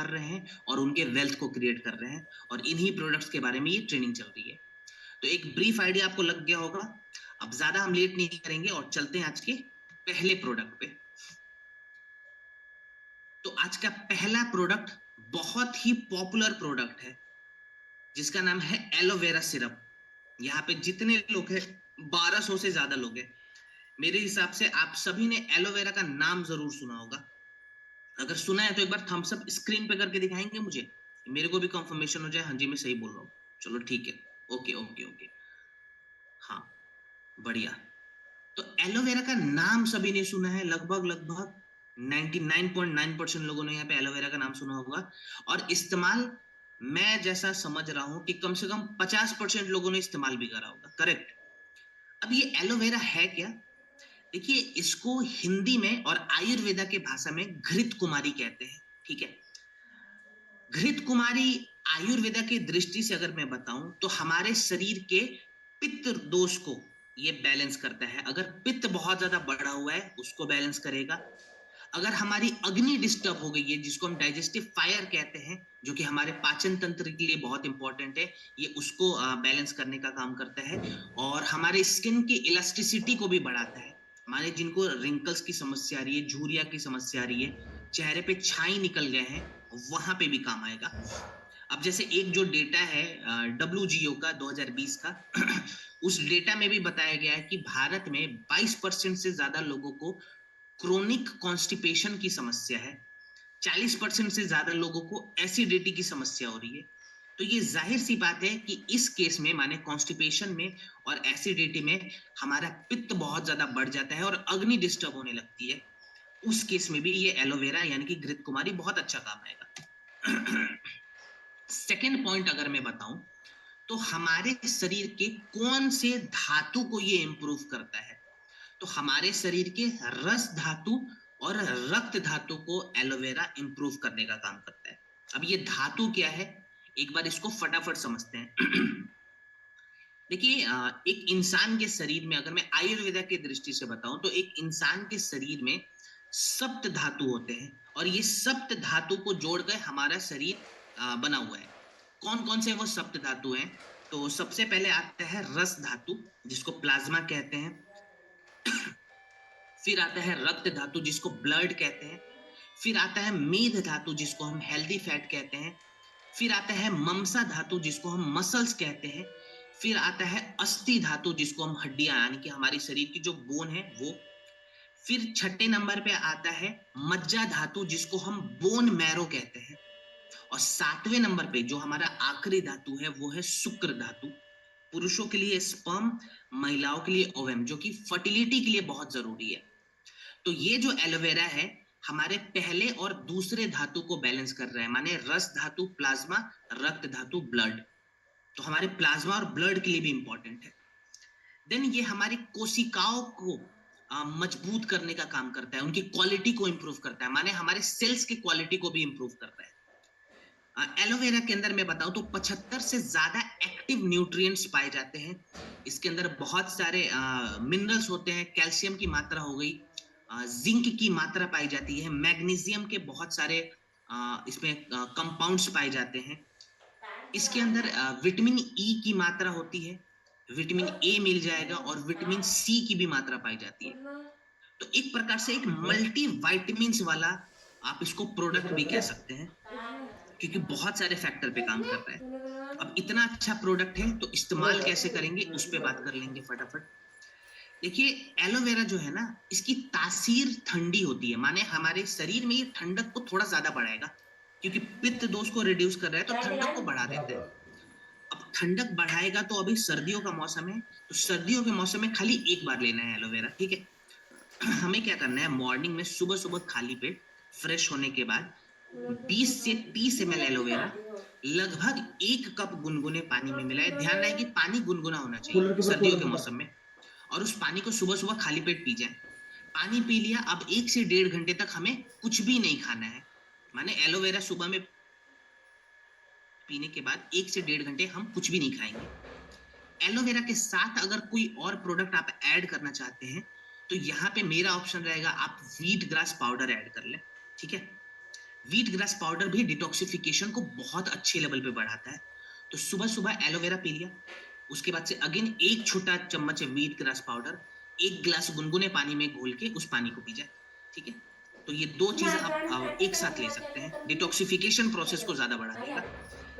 सुधार रहे हैं और उनके वेल्थ को क्रिएट कर रहे हैं, और इन्हीं प्रोडक्ट्स के बारे में ये ट्रेनिंग चल रही है। तो एक ब्रीफ आइडिया आपको लग गया होगा। अब ज्यादा हम लेट नहीं करेंगे और चलते हैं आज के पहले प्रोडक्ट पे। तो आज का पहला प्रोडक्ट बहुत ही पॉपुलर प्रोडक्ट है, जिसका नाम है एलोवेरा सिरप। यहाँ पे जितने लोग हैं 1200 से ज्यादा लोग हैं। मेरे हिसाब से आप सभी ने एलोवेरा का नाम जरूर सुना होगा। अगर सुना है तो एक बार थम्स अप स्क्रीन पे करके दिखाएंगे मुझे, मेरे को भी कंफर्मेशन हो जाए हाँ जी मैं सही बोल रहा हूँ। चलो ठीक है, ओके ओके ओके, हाँ बढ़िया। तो एलोवेरा का नाम सभी ने सुना है, लगभग लगभग 99.9% लोगों ने यहाँ पे एलोवेरा का नाम सुना होगा। और इस्तेमाल मैं जैसा समझ रहा हूं कि कम से कम 50% लोगों ने इस्तेमाल भी करा होगा, करेक्ट। अब ये एलोवेरा है क्या? देखिए, इसको हिंदी में और आयुर्वेदा के भाषा में घृत कुमारी कहते हैं, ठीक है। घृत कुमारी आयुर्वेदा की दृष्टि से अगर मैं बताऊं तो हमारे शरीर के पित्त दोष को ये बैलेंस करता है। अगर पित्त बहुत ज्यादा बढ़ा हुआ है उसको बैलेंस करेगा। अगर हमारी अग्नि डिस्टर्ब हो गई है, जिसको हम डाइजेस्टिव फायर कहते हैं, जो कि हमारे पाचन तंत्र के लिए बहुत इंपॉर्टेंट है, ये उसको बैलेंस करने का काम करता है। और हमारे स्किन की इलास्टिसिटी को भी बढ़ाता है। हमारे जिनको रिंकल्स की समस्या आ रही है, झुर्रियां की समस्या आ रही है, चेहरे पे छाई निकल गए हैं, वहां पे भी काम आएगा। अब जैसे एक जो डेटा है WGO का 2020 का उस डेटा में भी बताया गया है कि भारत में 22% से ज्यादा लोगों को क्रोनिक कॉन्स्टिपेशन की समस्या है। 40% से ज्यादा लोगों को एसिडिटी की समस्या हो रही है। तो ये जाहिर सी बात है कि इस केस में, माने कॉन्स्टिपेशन में और एसिडिटी में, हमारा पित्त बहुत ज्यादा बढ़ जाता है और अग्नि डिस्टर्ब होने लगती है। उस केस में भी ये एलोवेरा यानी कि घृत कुमारी बहुत अच्छा काम आएगा। सेकेंड पॉइंट अगर मैं बताऊं तो हमारे शरीर के कौन से धातु को ये इंप्रूव करता है, तो हमारे शरीर के रस धातु और रक्त धातु को एलोवेरा इंप्रूव करने का काम करता है। अब ये धातु क्या है, एक बार इसको फटाफट समझते हैं। देखिए, एक इंसान के शरीर में, अगर मैं आयुर्वेदा की दृष्टि से बताऊं तो एक इंसान के शरीर में सप्त धातु होते हैं, और ये सप्त धातु को जोड़ कर हमारा शरीर बना हुआ है। कौन कौन से वो सप्त धातु हैं? तो सबसे पहले आता है रस धातु, जिसको प्लाज्मा कहते हैं। फिर आता है रक्त धातु, जिसको ब्लड कहते हैं। फिर आता है मेद धातु, जिसको हम हेल्दी फैट कहते हैं। फिर आता है ममसा धातु, जिसको हम मसल्स कहते हैं। फिर आता है अस्थि धातु, जिसको हम हड्डियां यानी कि हमारी शरीर की जो बोन है वो। फिर छठे नंबर पे आता है मज्जा धातु, जिसको हम बोन मैरो कहते हैं। और सातवें नंबर पे जो हमारा आखिरी धातु है वो है शुक्र धातु। पुरुषों के लिए स्पर्म, महिलाओं के लिए ओवम, जो कि फर्टिलिटी के लिए बहुत जरूरी है। तो ये जो एलोवेरा है हमारे पहले और दूसरे धातु को बैलेंस कर रहा है, माने रस धातु प्लाज्मा, रक्त धातु ब्लड। तो हमारे प्लाज्मा और ब्लड के लिए भी इंपॉर्टेंट है। देन ये हमारी कोशिकाओं को मजबूत करने का काम करता है, उनकी क्वालिटी को इंप्रूव करता है, माने हमारे सेल्स की क्वालिटी को भी इंप्रूव करता है। एलोवेरा के अंदर मैं बताऊं तो 75 से ज्यादा एक्टिव न्यूट्रिएंट्स पाए जाते हैं। इसके अंदर बहुत सारे मिनरल्स होते हैं, कैल्शियम की मात्रा हो गई, जिंक की मात्रा पाई जाती है, मैग्नीशियम के बहुत सारे इसमें कंपाउंड्स पाए जाते हैं। इसके अंदर विटामिन ई की मात्रा होती है, विटामिन ए मिल जाएगा, और विटामिन सी की भी मात्रा पाई जाती है। तो एक प्रकार से एक मल्टी वाइटामिन वाला आप इसको प्रोडक्ट भी कह सकते हैं, क्योंकि बहुत सारे फैक्टर पे काम कर रहा है। अब इतना अच्छा प्रोडक्ट है तो इस्तेमाल कैसे करेंगे उस पे बात कर लेंगे फटाफट। देखिए, एलोवेरा जो है ना, इसकी तासीर ठंडी होती है, माने हमारे शरीर में ये ठंडक को थोड़ा ज्यादा बढ़ाएगा, क्योंकि पित्त दोष को रिड्यूस कर रहा है तो ठंडक को बढ़ा देता है। अब ठंडक बढ़ाएगा तो अभी सर्दियों का मौसम है, तो सर्दियों के मौसम में खाली एक बार लेना है एलोवेरा, ठीक है। हमें क्या करना है, मॉर्निंग में सुबह सुबह खाली पेट फ्रेश होने के बाद 20 से 30 ml एलोवेरा लगभग 1 कप गुनगुने पानी में मिलाए। ध्यान रहे कि पानी गुनगुना होना चाहिए सर्दियों के मौसम में, और उस पानी को सुबह सुबह खाली पेट पी जाए। पानी पी लिया, अब 1 से 1.5 घंटे तक हमें कुछ भी नहीं खाना है, माने एलोवेरा सुबह में पीने के बाद 1 से 1.5 घंटे हम कुछ भी नहीं खाएंगे। एलोवेरा के साथ अगर कोई और प्रोडक्ट आप ऐड करना चाहते हैं तो यहाँ पे मेरा ऑप्शन रहेगा, आप व्हीट ग्रास पाउडर ऐड कर लें, ठीक है। व्हीट ग्रास पाउडर भी डिटॉक्सिफिकेशन को बहुत अच्छे लेवल पे बढ़ाता है। तो सुबह सुबह एलोवेरा पी लिया, उसके बाद से अगेन एक छोटा चम्मच व्हीट ग्रास पाउडर एक गिलास गुनगुने पानी में घोल के उस पानी को पी जाए, ठीक है। तो ये दो चीज आप एक साथ ले सकते हैं, डिटॉक्सिफिकेशन प्रोसेस को ज्यादा बढ़ा देगा।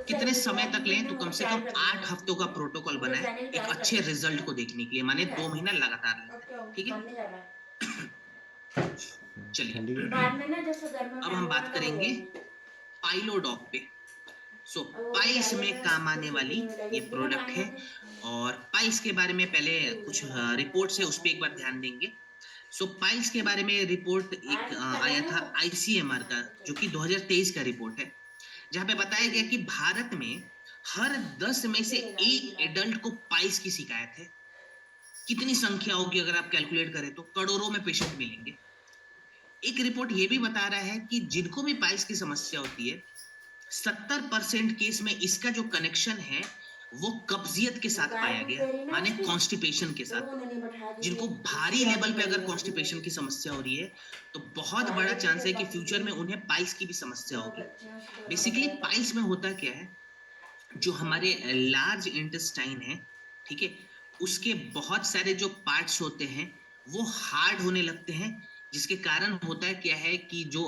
कितने समय तक लें, तो कम से कम 8 हफ्तों का प्रोटोकॉल बनाए एक अच्छे रिजल्ट को देखने के लिए, माने 2 महीना लगातार लें, ठीक है। ठंडी चलिए का बाद में ना जैसे घर में अब हम बात मैंगो करेंगे पाइलोडॉग पे। सो पाइल्स में काम आने वाली ये प्रोडक्ट है, और पाइल्स के बारे में पहले कुछ रिपोर्ट्स है उस पर एक बार ध्यान देंगे। सो पाइल्स के बारे में रिपोर्ट एक आया था आईसीएमआर का, जो कि 2023 का रिपोर्ट है, जहां पे बताया गया कि भारत में हर 10 में से एक एडल्ट को पाइल्स की शिकायत है। कितनी संख्या होगी अगर आप कैलकुलेट करें तो करोड़ों में पेशेंट मिलेंगे। एक रिपोर्ट ये भी बता रहा है कि जिनको भी पाइल्स की समस्या होती है 70% केस में इसका जो कनेक्शन है वो कब्जियत के साथ पाया गया, माने कॉन्स्टिपेशन के साथ। जिनको भारी लेवल पे अगर कॉन्स्टिपेशन की समस्या हो रही है तो बहुत बड़ा चांस है कि फ्यूचर में उन्हें पाइल्स की भी समस्या होगी। बेसिकली पाइल्स में होता क्या है, जो हमारे लार्ज इंटेस्टाइन है, ठीक है, उसके बहुत सारे जो पार्ट्स होते हैं वो हार्ड होने लगते हैं, जिसके कारण होता है क्या है कि जो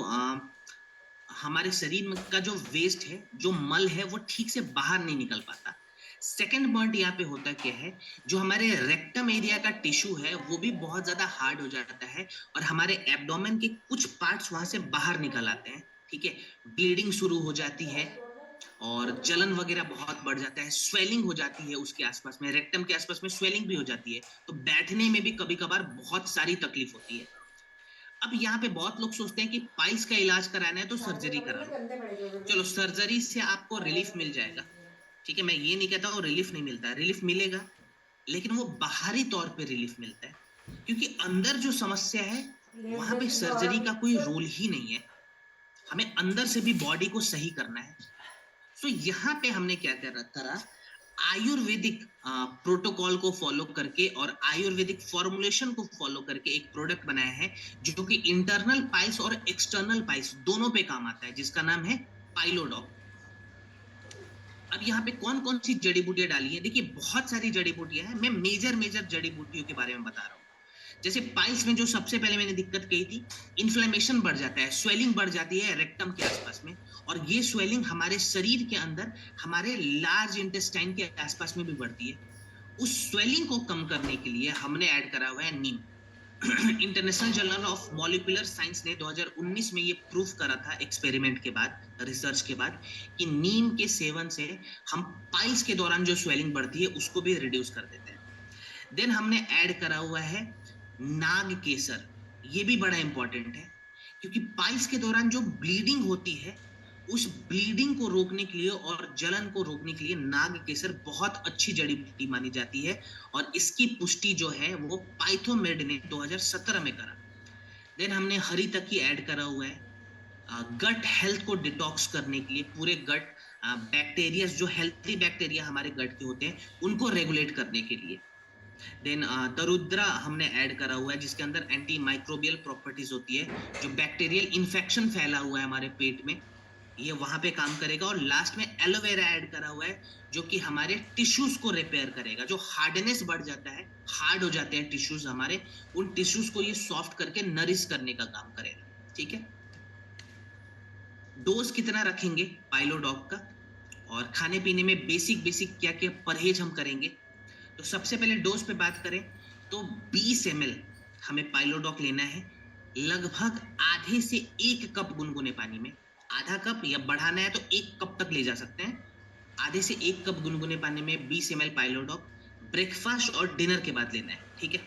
हमारे शरीर में का जो वेस्ट है, जो मल है, वो ठीक से बाहर नहीं निकल पाता। सेकंड पॉइंट यहाँ पे होता क्या है, जो हमारे रेक्टम एरिया का टिश्यू है वो भी बहुत ज्यादा हार्ड हो जाता है, और हमारे एब्डोमेन के कुछ पार्ट्स वहां से बाहर निकल आते हैं, ठीक है। ब्लीडिंग शुरू हो जाती है और जलन वगैरह बहुत बढ़ जाता है, स्वेलिंग हो जाती है उसके आसपास में, रेक्टम के आसपास में स्वेलिंग भी हो जाती है, तो बैठने में भी कभी कभार बहुत सारी तकलीफ होती है। अब यहाँ पे बहुत लोग सोचते हैं कि पाइल्स का इलाज कराना है तो सर्जरी करा लो। चलो सर्जरी से आपको रिलीफ मिल जाएगा, ठीक है, मैं ये नहीं कहता हूँ रिलीफ नहीं मिलता है, रिलीफ मिलेगा, लेकिन वो बाहरी तौर पे रिलीफ मिलता है, क्योंकि अंदर जो समस्या है वहां पे सर्जरी का कोई रोल ही नहीं है। हमें अंदर से भी बॉडी को सही करना है। सो यहाँ पे हमने क्या करा, आयुर्वेदिक प्रोटोकॉल को फॉलो करके और आयुर्वेदिक फॉर्मुलेशन को फॉलो करके एक प्रोडक्ट बनाया है, जो कि इंटरनल पाइल्स और एक्सटर्नल पाइल्स दोनों पे काम आता है, जिसका नाम है पाइलोडॉग। अब यहाँ पे कौन कौन सी जड़ी बूटियां डाली है, देखिए बहुत सारी जड़ी बूटियां हैं, मैं मेजर जड़ी बूटियों के बारे में बता रहा हूँ। जैसे पाइल्स में जो सबसे पहले मैंने दिक्कत कही थी, इन्फ्लेमेशन बढ़ जाता है, स्वेलिंग बढ़ जाती है रेक्टम के आसपास में, और ये स्वेलिंग हमारे शरीर के अंदर हमारे लार्ज इंटेस्टाइन के आसपास में भी बढ़ती है। उस स्वेलिंग को कम करने के लिए हमने ऐड करा हुआ है नीम। International journal of molecular science ने 2019 में ये प्रूफ करा था एक्सपेरिमेंट के बाद, रिसर्च के बाद, कि नीम के सेवन से हम पाइल्स के दौरान जो स्वेलिंग बढ़ती है उसको भी रिड्यूस कर देते हैं। देन हमने ऐड करा हुआ है नाग केसर। ये भी बड़ा इंपॉर्टेंट है, क्योंकि पाइल्स के दौरान जो ब्लीडिंग होती है उस ब्लीडिंग को रोकने के लिए और जलन को रोकने के लिए नाग केसर बहुत अच्छी जड़ी बूटी मानी जाती है, और इसकी पुष्टि जो है वो पाइथोमेड ने 2017 में करा। देन हमने हरी तकी ऐड करा हुआ है गट हेल्थ को डिटॉक्स करने के लिए, पूरे गट बैक्टीरिया, जो हेल्थी बैक्टीरिया हमारे गट के होते हैं उनको रेगुलेट करने के लिए। देन दरुद्रा हमने ऐड करा हुआ है, जिसके अंदर एंटी माइक्रोबियल प्रॉपर्टीज होती है, जो बैक्टीरियल इन्फेक्शन फैला हुआ है हमारे पेट में ये वहां पे काम करेगा। और लास्ट में एलोवेरा ऐड करा हुआ है, जो कि हमारे टिश्यूज को रिपेयर करेगा, जो हार्डनेस बढ़ जाता है, हार्ड हो जाते हैं टिश्यूज हमारे, उन टिश्यूज को ये सॉफ्ट करके नरिश करने का काम करेगा, ठीक है। डोज कितना रखेंगे पाइलोडॉग का, और खाने पीने में बेसिक बेसिक क्या क्या परहेज हम करेंगे। तो सबसे पहले डोज पे बात करें तो 20 ml हमें पाइलोडॉग लेना है, लगभग आधे से 1 कप गुनगुने पानी में। आधा कप या बढ़ाना है तो 1 कप तक ले जा सकते हैं। आधे से 1 कप गुनगुने पानी में 20 ml पाइलोडॉग ब्रेकफास्ट और डिनर के बाद लेना है, ठीक है,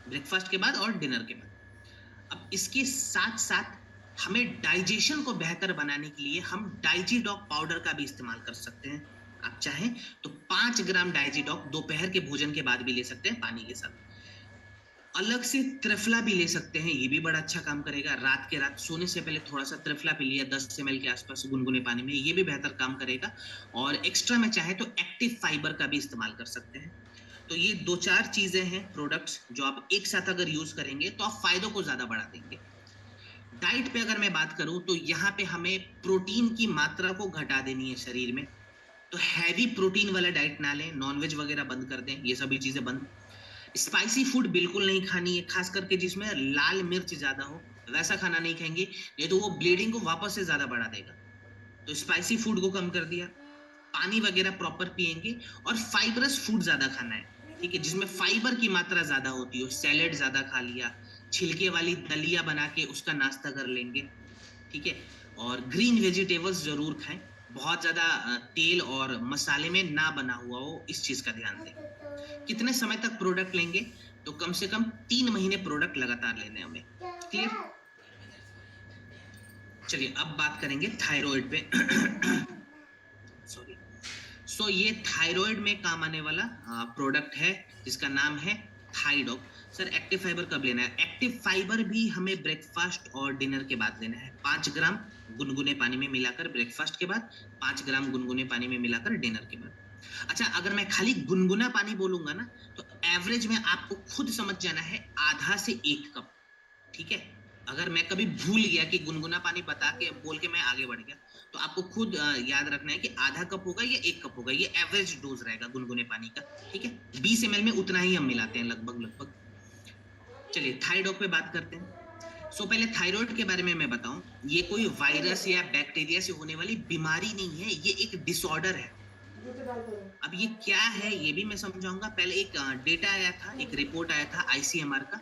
ब्रेकफास्ट के बाद और डिनर के बाद। अब इसके साथ साथ हमें डाइजेशन को बेहतर बनाने के लिए हम डाइजीडॉग पाउडर का भी इस्तेमाल कर सकते हैं। आप चाहें तो 5 ग्राम डाइजीडॉग दोपहर के भोजन के बाद भी ले सकते हैं पानी के साथ। अलग से त्रिफला भी ले सकते हैं, ये भी बड़ा अच्छा काम करेगा। रात सोने से पहले थोड़ा सा त्रिफला पी लिया 10 ml के आसपास गुनगुने पानी में, ये भी बेहतर काम करेगा। और एक्स्ट्रा में चाहे तो एक्टिव फाइबर का भी इस्तेमाल कर सकते हैं। तो ये 2-4 चीजें हैं प्रोडक्ट्स, जो आप एक साथ अगर यूज करेंगे तो आप फायदों को ज्यादा बढ़ा देंगे। डाइट पे अगर मैं बात करूं तो यहाँ पे हमें प्रोटीन की मात्रा को घटा देनी है शरीर में। तो हैवी प्रोटीन वाला डाइट ना लें, नॉनवेज वगैरह बंद कर दें, ये सभी चीजें बंद। स्पाइसी फूड बिल्कुल नहीं खानी है, खास करके जिसमें लाल मिर्च ज्यादा हो, वैसा खाना नहीं खाएंगे, नहीं तो वो ब्लीडिंग को वापस से ज्यादा बढ़ा देगा। तो स्पाइसी फूड को कम कर दिया, पानी वगैरह प्रॉपर पिएंगे, और फाइबरस फूड ज्यादा खाना है, ठीक है, जिसमें फाइबर की मात्रा ज्यादा होती हो। सैलेड ज्यादा खा लिया, छिलके वाली दलिया बना के उसका नाश्ता कर लेंगे, ठीक है। और ग्रीन वेजिटेबल्स जरूर खाएं, बहुत ज्यादा तेल और मसाले में ना बना हुआ हो, इस चीज का ध्यान दें। कितने समय तक प्रोडक्ट लेंगे? तो कम से कम 3 महीने प्रोडक्ट लगातार लेने हमें। क्लियर? चलिए अब बात करेंगे थायराइड पे। सॉरी। ये थायराइड में काम आने वाला प्रोडक्ट है, जिसका नाम है थाइडॉक। सर एक्टिव फाइबर कब लेना है? एक्टिव फाइबर भी हमें ब्रेकफास्ट और डिनर के बाद लेना है। 5 ग्राम गुनगुने पानी में मिलाकर ब्रेकफास्ट के बाद, 5 ग्राम गुनगुने पानी में मिलाकर डिनर के बाद। अच्छा, अगर मैं खाली गुनगुना पानी बोलूंगा ना, तो एवरेज में आपको खुद समझ जाना है, आधा से 1 कप, ठीक है। अगर मैं कभी भूल गया कि गुनगुना पानी बता के बोल के मैं आगे बढ़ गया, तो आपको खुद याद रखना है कि आधा कप होगा या 1 कप होगा, ये एवरेज डोज रहेगा गुनगुने पानी का, ठीक है। 20 ml में उतना ही हम मिलाते हैं लगभग लगभग। चलिए थायराइड पे बात करते हैं। पहले थायराइड के बारे में मैं बताऊं, ये कोई वायरस या बैक्टीरिया से होने वाली बीमारी नहीं है, ये एक डिसऑर्डर है। अब ये क्या है ये भी मैं समझाऊंगा। पहले एक डेटा आया था, एक रिपोर्ट आया था आईसीएमआर का।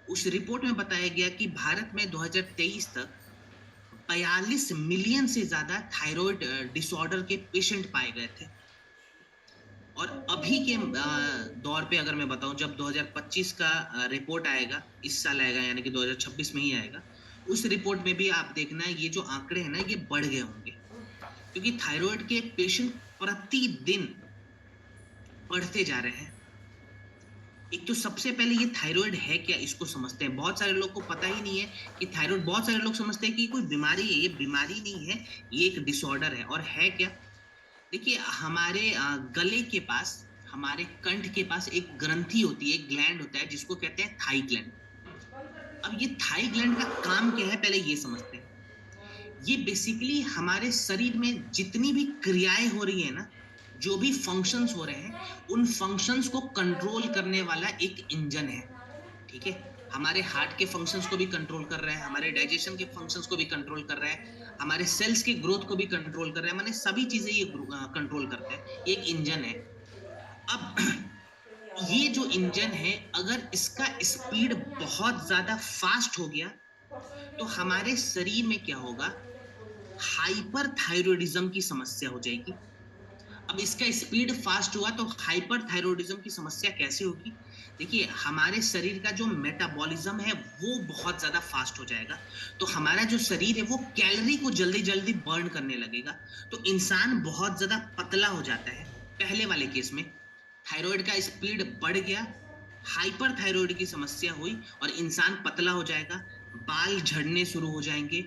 उस रिपोर्ट में बताया गया कि भारत में 2023 तक 42 मिलियन से ज्यादा थायराइड डिसऑर्डर के पेशेंट पाए गए थे। और अभी के दौर पे अगर मैं बताऊं, जब 2025 का रिपोर्ट आएगा, इस साल आएगा, यानी कि 2026 में ही आएगा, उस रिपोर्ट में भी आप देखना ये जो आंकड़े हैं ना, ये बढ़ गए होंगे, क्योंकि थायराइड के पेशेंट प्रतिदिन बढ़ते जा रहे हैं। एक तो सबसे पहले ये थायराइड है क्या, इसको समझते हैं। बहुत सारे लोग को पता ही नहीं है कि थायराइड, बहुत सारे लोग समझते हैं कि कोई बीमारी है, ये बीमारी नहीं है, ये एक डिसऑर्डर है। और है क्या? देखिए, हमारे गले के पास, हमारे कंठ के पास एक ग्रंथि होती है, एक ग्लैंड होता है, जिसको कहते हैं थाई ग्लैंड। अब ये थाई ग्लैंड का काम क्या है, पहले ये समझते हैं। ये बेसिकली हमारे शरीर में जितनी भी क्रियाएं हो रही है ना, जो भी फंक्शंस हो रहे हैं, उन फंक्शंस को कंट्रोल करने वाला एक इंजन है, ठीक है। हमारे हार्ट के फंक्शंस को भी कंट्रोल कर रहा है, हमारे डाइजेशन के फंक्शंस को भी कंट्रोल कर रहा है, हमारे सेल्स के ग्रोथ को भी कंट्रोल कर रहा है, माने सभी चीजें ये कंट्रोल करते हैं, एक इंजन है। अब ये जो इंजन है, अगर इसका स्पीड बहुत ज्यादा फास्ट हो गया, तो हमारे शरीर में क्या होगा, हाइपरथायरॉयडिज्म की समस्या हो जाएगी। अब इसका स्पीड फास्ट हुआ तो हाइपरथायरॉयडिज्म की समस्या कैसे होगी? देखिए, हमारे शरीर का जो मेटाबॉलिज्म है वो बहुत ज्यादा फास्ट हो जाएगा, तो हमारा जो शरीर है वो कैलोरी को जल्दी जल्दी बर्न करने लगेगा, तो इंसान बहुत ज्यादा पतला हो जाता है। पहले वाले केस में थायराइड का स्पीड बढ़ गया, हाइपरथायरॉयड की समस्या हुई, और इंसान पतला हो जाएगा, बाल झड़ने शुरू हो जाएंगे,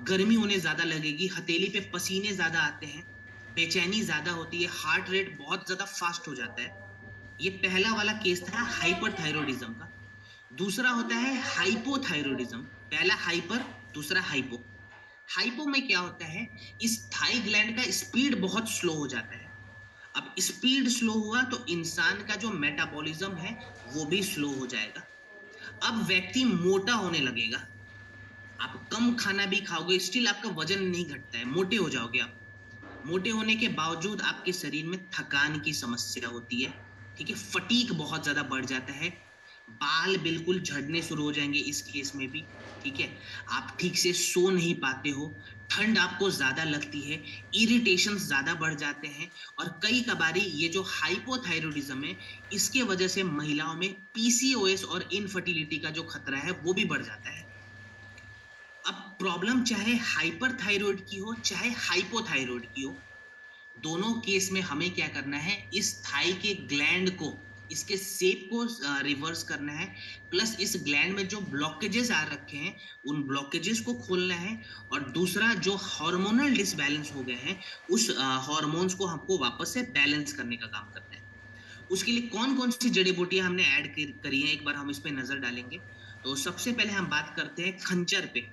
गर्मी उन्हें ज्यादा लगेगी, हथेली पे पसीने ज्यादा आते हैं, बेचैनी ज्यादा होती है, हार्ट रेट बहुत ज्यादा फास्ट हो जाता है। ये पहला वाला केस था हाइपरथायरॉयडिज्म का। दूसरा होता है हाइपोथायरॉयडिज्म। पहला हाइपर, दूसरा हाइपो। हाइपो में क्या होता है, इस थाई ग्लैंड का स्पीड बहुत स्लो हो जाता है। अब स्पीड स्लो हुआ तो इंसान का जो मेटाबॉलिज्म है वो भी स्लो हो जाएगा। अब व्यक्ति मोटा होने लगेगा, आप कम खाना भी खाओगे, स्टिल आपका वजन नहीं घटता है, मोटे हो जाओगे आप। मोटे होने के बावजूद आपके शरीर में थकान की समस्या होती है, ठीक है, फटीक बहुत ज्यादा बढ़ जाता है, बाल बिल्कुल झड़ने शुरू हो जाएंगे इस केस में भी, ठीक है। आप ठीक से सो नहीं पाते हो, ठंड आपको ज्यादा लगती है, इरिटेशन ज्यादा बढ़ जाते हैं, और कई कबारी ये जो हाइपोथायरॉयडिज्म है, इसके वजह से महिलाओं में पीसीओएस और इनफर्टिलिटी का जो खतरा है वो भी बढ़ जाता है। अब प्रॉब्लम चाहे हाइपरथायरॉयड की हो चाहे हाइपोथायरॉयड की हो, दोनों केस में हमें क्या करना है, इस थाई के ग्लैंड को, इसके शेप को रिवर्स करना है, प्लस इस ग्लैंड में जो ब्लॉकेजेस आ रखे हैं उन ब्लॉकेजेस को खोलना है, और दूसरा जो हार्मोनल डिसबैलेंस हो गए हैं, उस हार्मोन्स को हमको वापस से बैलेंस करने का काम करना है। उसके लिए कौन कौन सी जड़ी बूटियां हमने ऐड करी हैं, एक बार हम इस पे नजर डालेंगे। तो सबसे पहले हम बात करते हैं खंजर पे।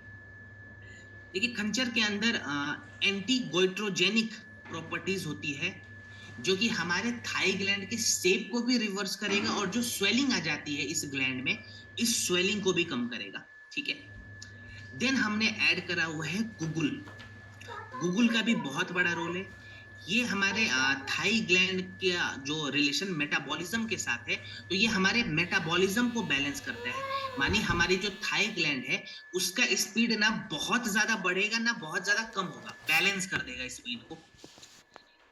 देखिए खंजर के अंदर एंटी गोइट्रोजेनिक प्रॉपर्टीज होती है, जो कि हमारे थाई ग्लैंड के शेप को भी रिवर्स करेगा और जो स्वेलिंग आ जाती है इस ग्लैंड में, इस स्वेलिंग को भी कम करेगा। ठीक है। देन हमने ऐड करा हुआ है गूगल। गूगल का भी बहुत बड़ा रोल है। ये हमारे थाई ग्लैंड के जो रिलेशन मेटाबॉलिज्म के साथ है, तो ये हमारे मेटाबॉलिज्म को बैलेंस करता है। मानी हमारी जो थाई ग्लैंड है उसका स्पीड ना बहुत ज्यादा बढ़ेगा ना बहुत ज्यादा कम होगा, बैलेंस कर देगा स्पीड को।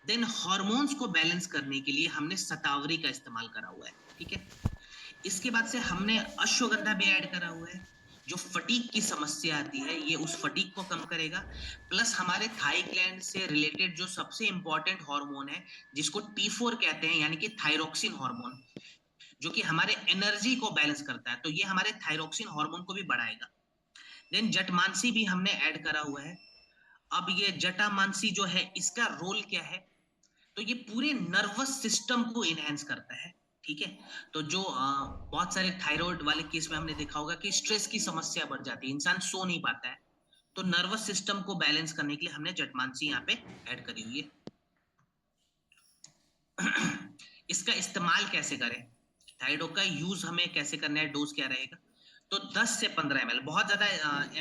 देन हार्मोन्स को बैलेंस करने के लिए हमने शतावरी का इस्तेमाल करा हुआ है। ठीक है। इसके बाद से हमने अश्वगंधा भी ऐड करा हुआ है। जो फटीग की समस्या आती है ये उस फटीग को कम करेगा। प्लस हमारे थाई ग्लैंड से रिलेटेड जो सबसे इंपॉर्टेंट हार्मोन है, जिसको T4 कहते हैं, यानी कि थायरोक्सिन हार्मोन, जो कि हमारे एनर्जी को बैलेंस करता है, तो ये हमारे थायरोक्सिन हार्मोन को भी बढ़ाएगा। देन जटमांसी भी हमने ऐड करा हुआ है। अब ये जटामांसी जो है इसका रोल क्या है, तो ये पूरे नर्वस सिस्टम को इनहेंस करता है। ठीक है। तो जो बहुत सारे थायराइड वाले केस में हमने देखा होगा कि स्ट्रेस की समस्या बढ़ जाती है, इंसान सो नहीं पाता है, तो नर्वस सिस्टम को बैलेंस करने के लिए हमने जटमांसी यहाँ पे ऐड करी हुई है। इसका इस्तेमाल कैसे करें, थायराइड का यूज हमें कैसे करना है, डोज क्या रहेगा, तो 10 से 15 ml, बहुत ज्यादा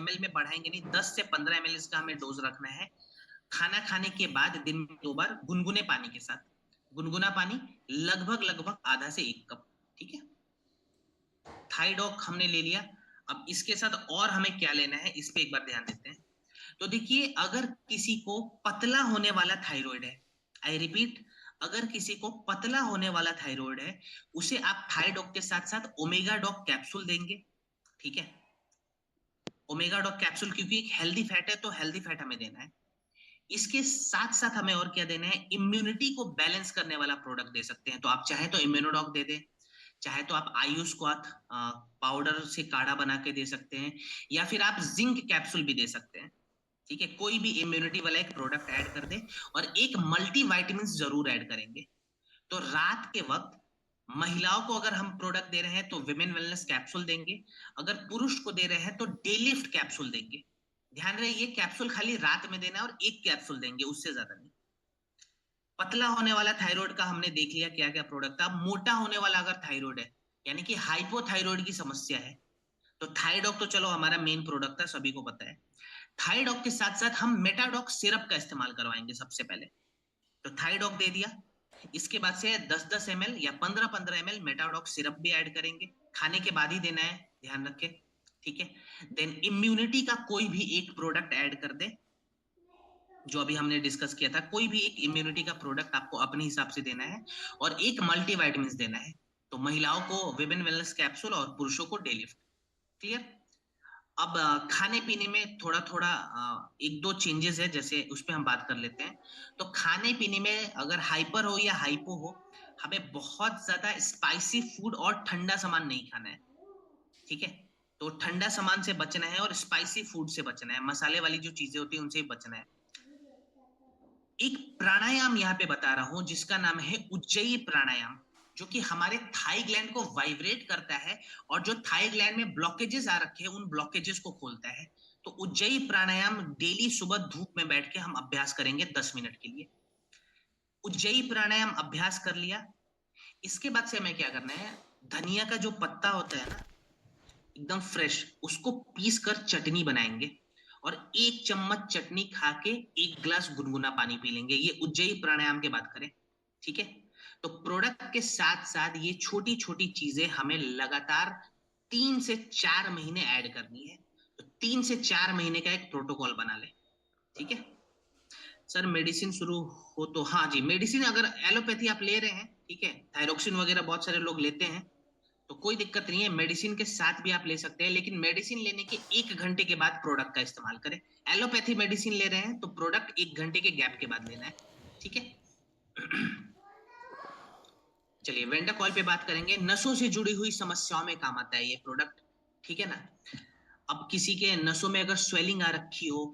ml में बढ़ाएंगे नहीं, 10 से 15 ml इसका हमें डोज रखना है। खाना खाने के बाद दिन में 2 बार गुनगुने पानी के साथ। गुनगुना पानी लगभग लगभग आधा से 1 कप। ठीक है। थाइडॉक हमने ले लिया। अब इसके साथ और हमें क्या लेना है इस पे एक बार ध्यान देते हैं। तो देखिए अगर किसी को पतला होने वाला थायराइड है, आई रिपीट, अगर किसी को पतला होने वाला थायराइड है, उसे आप थाइडॉक के साथ साथ ओमेगा डॉक कैप्सूल देंगे। ठीक है। ओमेगा डॉक कैप्सूल क्योंकि एक हेल्दी फैट है, तो हेल्दी फैट हमें देना है। इसके साथ साथ हमें और क्या देना है, इम्यूनिटी को बैलेंस करने वाला प्रोडक्ट दे सकते हैं। तो आप चाहे तो इम्यूनोडॉक दे दें, चाहे तो आप आयुस्क्वाथ पाउडर से काढ़ा बना के दे सकते हैं, या फिर आप जिंक कैप्सूल भी दे सकते हैं। ठीक है। कोई भी इम्यूनिटी वाला एक प्रोडक्ट ऐड कर दे, और एक मल्टीविटामिन जरूर ऐड करेंगे। तो रात के वक्त महिलाओं को अगर हम प्रोडक्ट दे रहे हैं तो विमेन वेलनेस कैप्सूल देंगे, अगर पुरुष को दे रहे हैं तो डे लिफ्ट कैप्सूल देंगे। ध्यान रहे ये कैप्सूल खाली रात में देना है और एक कैप्सूल देंगे, उससे ज्यादा नहीं। पतला होने वाला थायराइड का हमने देख लिया क्या क्या प्रोडक्ट था। मोटा होने वाला अगर थायराइड है, यानी कि हाइपोथायराइड की समस्या है, तो थाइडॉक तो चलो हमारा मेन प्रोडक्ट था, सभी को पता है। थाइडॉक के साथ साथ हम मेटाडॉक सिरप का इस्तेमाल करवाएंगे सबसे पहले। तो थाइडॉक दे दिया, इसके बाद से 10-10 ml या 15-15 ml मेटाडॉक सिरप भी ऐड करेंगे। खाने के बाद ही देना है, ध्यान रखें। ठीक है। देन इम्यूनिटी का कोई भी एक प्रोडक्ट ऐड कर दे, जो अभी हमने डिस्कस किया था, कोई भी एक इम्यूनिटी का प्रोडक्ट आपको अपने हिसाब से देना है, और एक मल्टीविटामिन देना है। तो महिलाओं को विमेन वेलनेस कैप्सूल और पुरुषों को डे लिफ्ट। क्लियर। अब खाने पीने में थोड़ा थोड़ा एक दो चेंजेस है, जैसे उस पर हम बात कर लेते हैं। तो खाने पीने में अगर हाइपर हो या हाइपो हो, हमें बहुत ज्यादा स्पाइसी फूड और ठंडा सामान नहीं खाना है। ठीक है। तो ठंडा सामान से बचना है और स्पाइसी फूड से बचना है, मसाले वाली जो चीजें होती है उनसे बचना है। एक प्राणायाम यहाँ पे बता रहा हूं जिसका नाम है उज्जयी प्राणायाम, जो कि हमारे थाई ग्लैंड को वाइब्रेट करता है, और जो थाई ग्लैंड में ब्लॉकेजेस आ रखे हैं उन ब्लॉकेजेस को खोलता है। तो उज्जयी प्राणायाम डेली सुबह धूप में बैठ के हम अभ्यास करेंगे 10 मिनट के लिए। उज्जयी प्राणायाम अभ्यास कर लिया। इसके बाद से हमें क्या करना है, धनिया का जो पत्ता होता है ना, एकदम फ्रेश, उसको पीस कर चटनी बनाएंगे, और 1 चम्मच चटनी खा के 1 गिलास गुनगुना पानी पी लेंगे। ये उज्जयी प्राणायाम के बात करें। ठीक है। तो प्रोडक्ट के साथ साथ ये छोटी छोटी चीजें हमें लगातार 3 से 4 महीने ऐड करनी है। तो 3 से 4 महीने का एक प्रोटोकॉल बना ले। ठीक है। सर मेडिसिन शुरू हो तो, हाँ जी, मेडिसिन अगर एलोपैथी आप ले रहे हैं, ठीक है, थायरोक्सिन वगैरह बहुत सारे लोग लेते हैं, तो कोई दिक्कत नहीं है, मेडिसिन के साथ भी आप ले सकते हैं, लेकिन मेडिसिन लेने के 1 घंटे के बाद प्रोडक्ट का इस्तेमाल करें। एलोपैथी मेडिसिन ले रहे हैं तो प्रोडक्ट 1 घंटे के गैप के बाद लेना है। ठीक है। चलिए वेंडा कॉल पे बात करेंगे। नसों से जुड़ी हुई समस्याओं में काम आता है ये प्रोडक्ट। ठीक है ना। अब किसी के नसों में अगर स्वेलिंग आ रखी हो,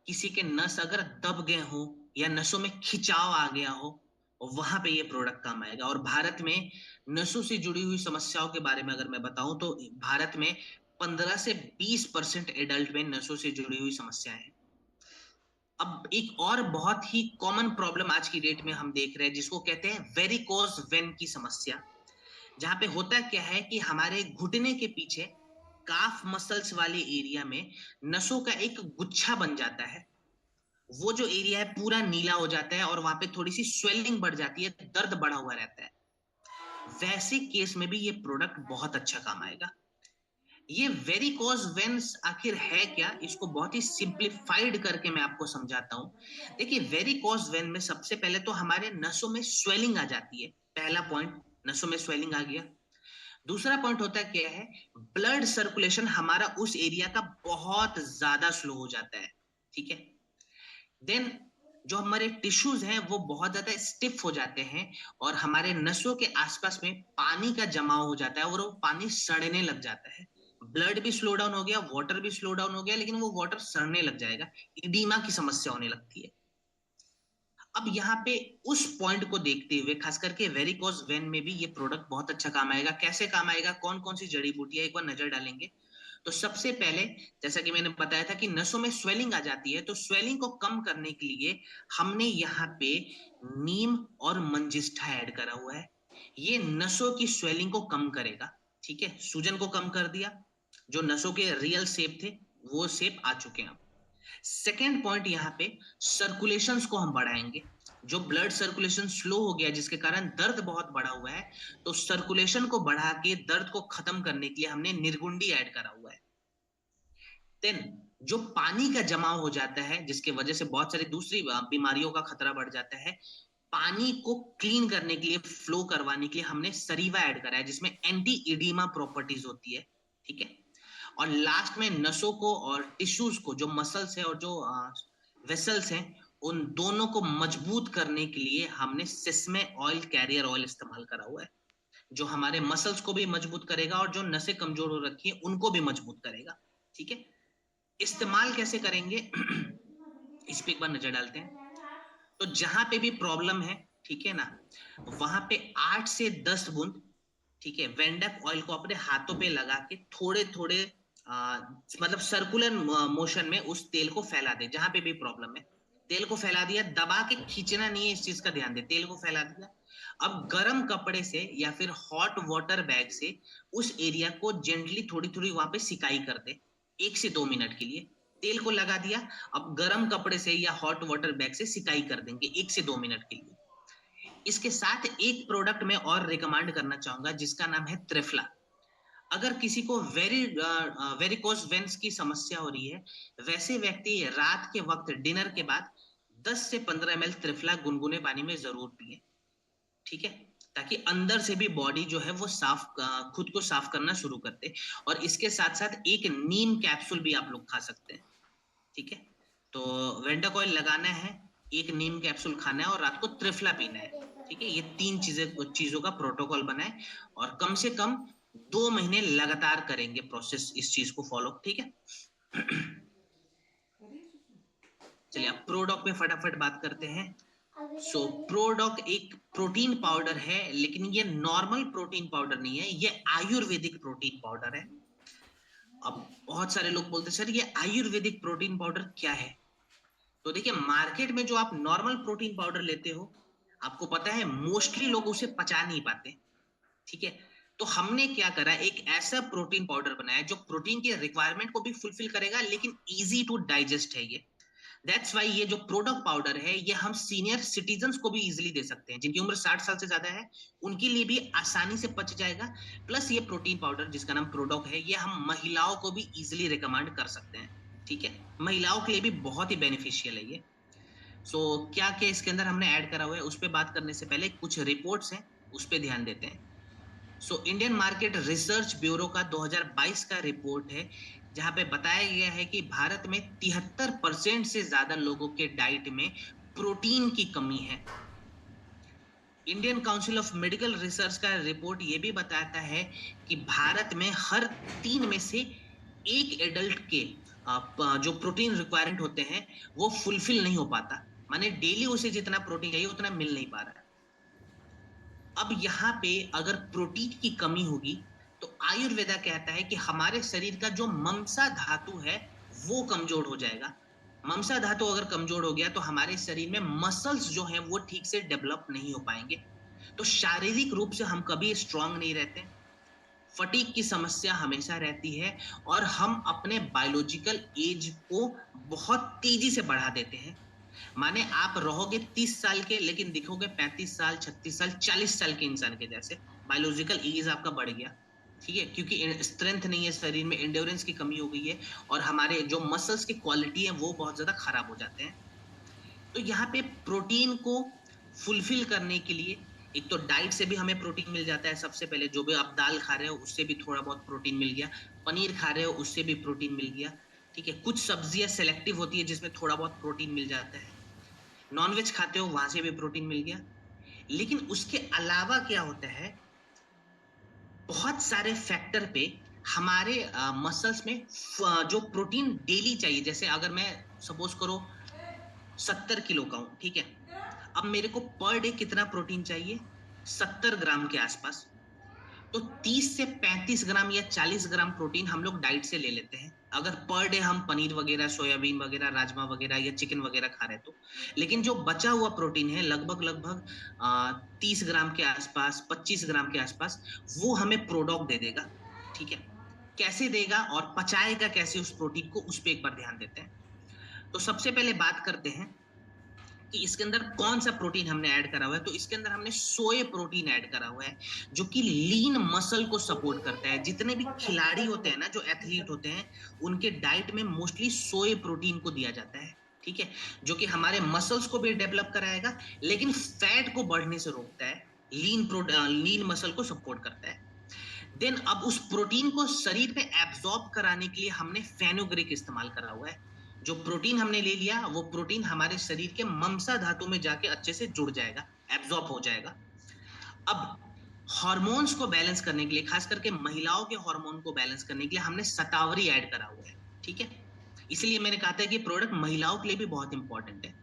किसी के नस अगर दब गए हो, या नसों में खिंचाव आ गया हो, वहां पे ये प्रोडक्ट काम आएगा। और भारत में नसों से जुड़ी हुई समस्याओं के बारे में अगर मैं बताऊं तो भारत में 15 से 20% एडल्ट में नसों से जुड़ी हुई समस्याएं हैं। अब एक और बहुत ही कॉमन प्रॉब्लम आज की डेट में हम देख रहे हैं जिसको कहते हैं वेरिकोज वेन की समस्या, जहां पे होता क्या है कि हमारे घुटने के पीछे काफ मसल्स वाले एरिया में नसों का एक गुच्छा बन जाता है। वो जो एरिया है पूरा नीला हो जाता है और वहां पे थोड़ी सी स्वेलिंग बढ़ जाती है, दर्द बढ़ा हुआ रहता है। वैसे केस में भी ये प्रोडक्ट बहुत अच्छा काम आएगा। ये वेरिकोज वेन्स आखिर है क्या, इसको बहुत ही सिंप्लीफाइड करके मैं आपको समझाता हूं। देखिए, वेरिकोज वेन में सबसे पहले तो हमारे नसों में स्वेलिंग आ जाती है। पहला पॉइंट, नसों में स्वेलिंग आ गया। दूसरा पॉइंट होता है क्या है, ब्लड सर्कुलेशन हमारा उस एरिया का बहुत ज्यादा स्लो हो जाता है। ठीक है। देन जो हमारे टिश्यूज हैं वो बहुत ज्यादा स्टिफ हो जाते हैं और हमारे नसों के आसपास में पानी का जमाव हो जाता है और वो पानी सड़ने लग जाता है। ब्लड भी स्लो डाउन हो गया, वाटर भी स्लो डाउन हो गया, लेकिन वो वाटर सड़ने लग जाएगा, इडीमा की समस्या होने लगती है। अब यहाँ पे उस पॉइंट को देखते हुए खास करके वेरिकोज वेन में भी ये प्रोडक्ट बहुत अच्छा काम आएगा। कैसे काम आएगा, कौन कौन सी जड़ी बूटियां, एक बार नजर डालेंगे तो सबसे पहले, जैसा कि मैंने बताया था कि नसों में स्वेलिंग आ जाती है, तो स्वेलिंग को कम करने के लिए हमने यहाँ पे नीम और मंजिष्ठा ऐड करा हुआ है। ये नसों की स्वेलिंग को कम करेगा। ठीक है, सूजन को कम कर दिया, जो नसों के रियल शेप थे वो शेप आ चुके हैं। सेकेंड पॉइंट, यहाँ पे सर्कुलेशंस को हम बढ़ाएंगे। जो ब्लड सर्कुलेशन स्लो हो गया जिसके कारण दर्द बहुत बढ़ा हुआ है, तो सर्कुलेशन को बढ़ा के दर्द को खत्म करने के लिए हमने निर्गुंडी ऐड करा हुआ है। देन जो पानी का जमाव हो जाता है जिसकी वजह से बहुत सारी दूसरी बीमारियों का खतरा बढ़ जाता है, पानी को क्लीन करने के लिए, फ्लो करवाने के लिए हमने सरीवा ऐड करा है जिसमें एंटी इडीमा प्रॉपर्टीज होती है। ठीक है। और लास्ट में नसों को और टिश्यूज को, जो मसल्स है और जो वेसल्स हैं, उन दोनों को मजबूत करने के लिए हमने सिस्मे ऑयल कैरियर ऑयल इस्तेमाल करा हुआ है, जो हमारे मसल्स को भी मजबूत करेगा और जो नसें कमजोर हो रखी है उनको भी मजबूत करेगा। ठीक है। इस्तेमाल कैसे करेंगे इस पे एक बार नजर डालते हैं। तो जहां पे भी प्रॉब्लम है, ठीक है ना, वहां पे 8 से 10 बूंद, ठीक है, वेंडक ऑयल को अपने हाथों पे लगा के थोड़े थोड़े मतलब सर्कुलर मोशन में उस तेल को फैला दे। जहां पे भी प्रॉब्लम है, तेल को फैला दिया, दबा के खींचना नहीं है, इस चीज का ध्यान दे। तेल को फैला दिया, अब गर्म कपड़े से या फिर हॉट वाटर बैग से उस एरिया को जेंटली थोड़ी थोड़ी वहां पे सिकाई कर दे, 1 से 2 मिनट के लिए। तेल को लगा दिया, अब गर्म कपड़े से या हॉट वाटर बैग से सिकाई कर देंगे 1 से 2 मिनट के लिए। इसके साथ एक प्रोडक्ट में और रिकमेंड करना चाहूंगा जिसका नाम है त्रिफला। अगर किसी को वेरिकोज वेन्स की समस्या हो रही है, वैसे व्यक्ति रात के वक्त डिनर के बाद 10 से 15 ml त्रिफला गुनगुने पानी में जरूर पिए। ठीक है, ताकि अंदर से भी बॉडी जो है वो साफ, खुद को साफ करना शुरू करते। और इसके साथ साथ एक नीम कैप्सूल भी आप लोग खा सकते हैं। ठीक है, तो वेंडक ऑयल लगाना है, एक नीम कैप्सूल खाना है और रात को त्रिफला पीना है। ठीक है, ये 3 चीजों का प्रोटोकॉल बना है और कम से कम 2 महीने लगातार करेंगे प्रोसेस, इस चीज को फॉलो। ठीक है। चलिए अब प्रोडॉक पे फटाफट बात करते हैं। सो प्रोडॉक एक प्रोटीन पाउडर है, लेकिन ये नॉर्मल प्रोटीन पाउडर नहीं है, ये आयुर्वेदिक प्रोटीन पाउडर है। अब बहुत सारे लोग बोलते हैं सर ये आयुर्वेदिक प्रोटीन पाउडर क्या है। तो देखिए, मार्केट में जो आप नॉर्मल प्रोटीन पाउडर लेते हो, आपको पता है मोस्टली लोग उसे पचा नहीं पाते। ठीक है, तो हमने क्या करा, एक ऐसा प्रोटीन पाउडर बनाया जो प्रोटीन के रिक्वायरमेंट को भी फुलफिल करेगा लेकिन इजी टू डाइजेस्ट है ये। दैट्स वाई ये जो प्रोडक्ट पाउडर है ये हम सीनियर सिटीजन्स को भी इजीली दे सकते हैं। जिनकी उम्र 60 साल से ज्यादा है उनके लिए भी आसानी से पच जाएगा। प्लस ये प्रोटीन पाउडर जिसका नाम प्रोडक्ट है, ये हम महिलाओं को भी इजीली रिकमेंड कर सकते हैं। ठीक है, महिलाओं के लिए भी बहुत ही बेनिफिशियल है ये। क्या क्या इसके अंदर हमने ऐड करा हुआ है उस पर बात करने से पहले कुछ रिपोर्ट्स हैं, उस पर ध्यान देते हैं। इंडियन मार्केट रिसर्च ब्यूरो का 2022 का रिपोर्ट है, जहां पे बताया गया है कि भारत में 73% से ज्यादा लोगों के डाइट में प्रोटीन की कमी है। Indian council of medical research का रिपोर्ट ये भी बताता है कि भारत में हर 3 में से एक एडल्ट के जो प्रोटीन रिक्वायरमेंट होते हैं वो फुलफिल नहीं हो पाता। माने डेली उसे जितना प्रोटीन चाहिए उतना मिल नहीं पा रहा है। अब यहाँ पे अगर प्रोटीन की कमी होगी तो आयुर्वेदा कहता है कि हमारे शरीर का जो ममसा धातु है वो कमजोर हो जाएगा। मांसा धातु अगर कमजोर हो गया तो हमारे शरीर में मसल्स जो हैं वो ठीक से डेवलप नहीं हो पाएंगे, तो शारीरिक रूप से हम कभी स्ट्रांग नहीं रहते, फटीग की समस्या हमेशा रहती है, और हम अपने बायोलॉजिकल एज को बहुत तेजी से बढ़ा देते हैं। माने आप रहोगे 30 साल के लेकिन दिखोगे 35 साल, 36 साल, 40 साल के इंसान के जैसे। बायोलॉजिकल एज आपका बढ़ गया, ठीक है, क्योंकि स्ट्रेंथ नहीं है शरीर में, एंड्योरेंस की कमी हो गई है, और हमारे जो मसल्स की क्वालिटी है वो बहुत ज्यादा खराब हो जाते हैं। तो यहाँ पे प्रोटीन को फुलफिल करने के लिए एक तो डाइट से भी हमें प्रोटीन मिल जाता है। सबसे पहले जो भी आप दाल खा रहे हो उससे भी थोड़ा बहुत प्रोटीन मिल गया, पनीर खा रहे हो उससे भी प्रोटीन मिल गया, ठीक है। कुछ सब्जियां सेलेक्टिव होती है जिसमें थोड़ा बहुत प्रोटीन मिल जाता है, नॉनवेज खाते हो वहां से भी प्रोटीन मिल गया। लेकिन उसके अलावा क्या होता है, बहुत सारे फैक्टर पे हमारे मसल्स में जो प्रोटीन डेली चाहिए, जैसे अगर मैं सपोज करो 70 किलो का हूं, ठीक है, अब मेरे को पर डे कितना प्रोटीन चाहिए, 70 ग्राम के आसपास। तो 30 से 35 ग्राम या 40 ग्राम प्रोटीन हम लोग डाइट से ले लेते हैं, अगर पर डे हम पनीर वगैरह, सोयाबीन वगैरह, राजमा वगैरह या चिकन वगैरह खा रहे तो। लेकिन जो बचा हुआ प्रोटीन है लगभग लगभग 30 ग्राम के आसपास, 25 ग्राम के आसपास, वो हमें प्रोडक्ट दे देगा, ठीक है। कैसे देगा और पचाएगा कैसे उस प्रोटीन को, उस पर एक बार ध्यान देते हैं। तो सबसे पहले बात करते हैं कि इसके अंदर कौन सा प्रोटीन हमने ऐड करा हुआ है। तो इसके अंदर हमने सोए प्रोटीन ऐड करा हुआ है, जो कि लीन मसल को सपोर्ट करता है। जितने भी खिलाड़ी होते हैं ना, जो एथलीट होते हैं, उनके डाइट में मोस्टली सोए प्रोटीन को दिया जाता है, ठीक है, जो कि हमारे मसल्स को भी डेवलप कराएगा, लेकिन फैट को बढ़ने से रोकता है, लीन मसल को सपोर्ट करता है। देन अब उस प्रोटीन को शरीर में एब्जॉर्ब कराने के लिए हमने फेनुग्रीक इस्तेमाल करा हुआ है। जो प्रोटीन हमने ले लिया वो प्रोटीन हमारे शरीर के ममसा धातु में जाके अच्छे से जुड़ जाएगा, एब्जॉर्ब हो जाएगा। अब हार्मोन्स को बैलेंस करने के लिए, खास करके महिलाओं के हार्मोन को बैलेंस करने के लिए हमने शतावरी ऐड करा हुआ है, ठीक है। इसलिए मैंने कहा था कि प्रोडक्ट महिलाओं के लिए भी बहुत इंपॉर्टेंट है।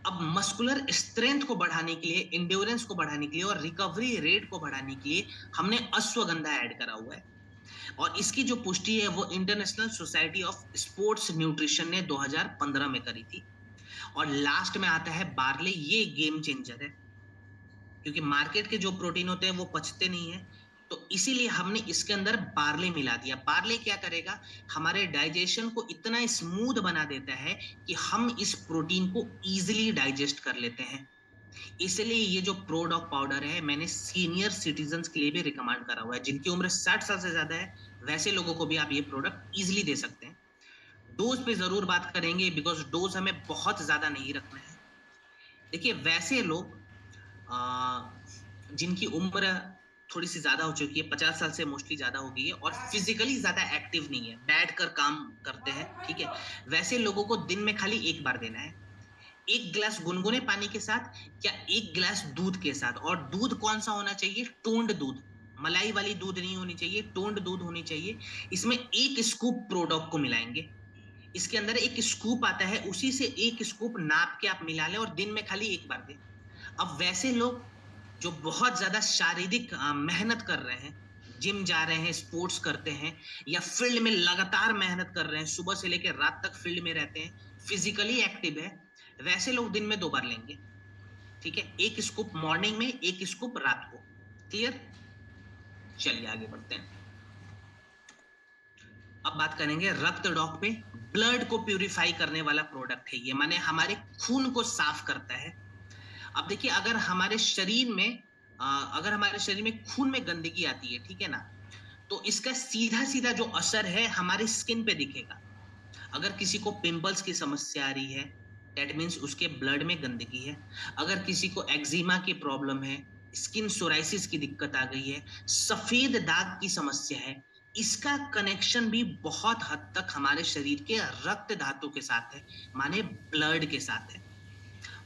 अब मस्कुलर स्ट्रेंथ को बढ़ाने के लिए, इंड्योरेंस को बढ़ाने के लिए और रिकवरी रेट को बढ़ाने के लिए हमने अश्वगंधा ऐड करा हुआ है। और इसकी जो पुष्टि है वो international society of sports nutrition ने 2015 में करी थी। और लास्ट में आता है बार्ले, ये गेम चेंजर है, क्योंकि मार्केट के जो प्रोटीन होते हैं वो पचते नहीं है, तो इसीलिए हमने इसके अंदर बार्ले मिला दिया। बार्ले क्या करेगा, हमारे डाइजेशन को इतना स्मूथ बना देता है कि हम इस प्रोटीन को इजीली डाइजेस्ट कर लेते हैं। इसलिए ये जो प्रोडॉक पाउडर है मैंने सीनियर सिटीजन्स के लिए भी रिकमेंड करा हुआ है, जिनकी उम्र 60 साल से ज्यादा है, वैसे लोगों को भी आप ये प्रोडक्ट इजीली दे सकते हैं। डोज पे जरूर बात करेंगे, बिकॉज डोज हमें बहुत ज्यादा नहीं रखना है। देखिए वैसे लोग जिनकी उम्र थोड़ी सी ज्यादा हो चुकी है, 50 साल से मोस्टली ज्यादा हो गई है, और फिजिकली ज्यादा एक्टिव नहीं है, बैठ कर काम करते हैं, ठीक है, वैसे लोगों को दिन में खाली एक बार देना है, एक गिलास गुनगुने पानी के साथ या एक गिलास दूध के साथ। और दूध कौन सा होना चाहिए, टोंड दूध, मलाई वाली दूध नहीं होनी चाहिए, टोंड दूध होनी चाहिए। इसमें एक स्कूप प्रोडक्ट को मिलाएंगे, इसके अंदर एक स्कूप आता है, उसी से एक स्कूप नाप के आप मिला लें और दिन में खाली एक बार दें। अब वैसे लोग जो बहुत ज्यादा शारीरिक मेहनत कर रहे हैं, जिम जा रहे हैं, स्पोर्ट्स करते हैं, या फील्ड में लगातार मेहनत कर रहे हैं, सुबह से लेकर रात तक फील्ड में रहते हैं, फिजिकली एक्टिव है, वैसे लोग दिन में 2 बार लेंगे, ठीक है, एक स्कूप मॉर्निंग में, एक स्कूप रात को। क्लियर? चलिए आगे बढ़ते हैं। अब बात करेंगे रक्त डॉक पे। ब्लड को प्यूरिफाई करने वाला प्रोडक्ट है ये, माने हमारे खून को साफ करता है। अब देखिए अगर हमारे शरीर में खून में गंदगी आती है, ठीक है ना, तो इसका सीधा सीधा जो असर है हमारी स्किन पे दिखेगा। अगर किसी को पिंपल्स की समस्या आ रही है, दैट मीन्स उसके ब्लड में गंदगी है। अगर किसी को एक्जिमा की प्रॉब्लम है, स्किन सोराइसिस की दिक्कत आ गई है, सफेद दाग की समस्या है, इसका कनेक्शन भी बहुत हद तक हमारे शरीर के रक्त धातु के साथ है, माने ब्लड के साथ है।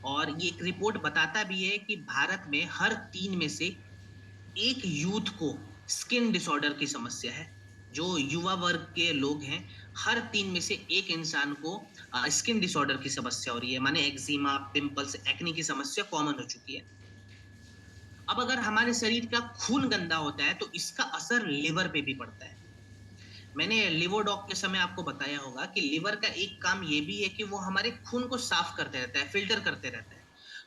और ये एक रिपोर्ट बताता भी है कि भारत में हर 3 में से एक यूथ को स्किन डिसऑर्डर की समस्या है। जो युवा वर्ग के लोग हैं, हर 3 में से एक इंसान को स्किन डिसऑर्डर की समस्या हो रही है, माने एक्जिमा, पिंपल्स, एक्ने की समस्या कॉमन हो चुकी है। अब अगर हमारे शरीर का खून गंदा होता है तो इसका असर लिवर पे भी पड़ता है। मैंने लिवोडॉक के समय आपको बताया होगा कि लिवर का एक काम ये भी है कि वो हमारे खून को साफ करते रहता है, फिल्टर करते रहता है।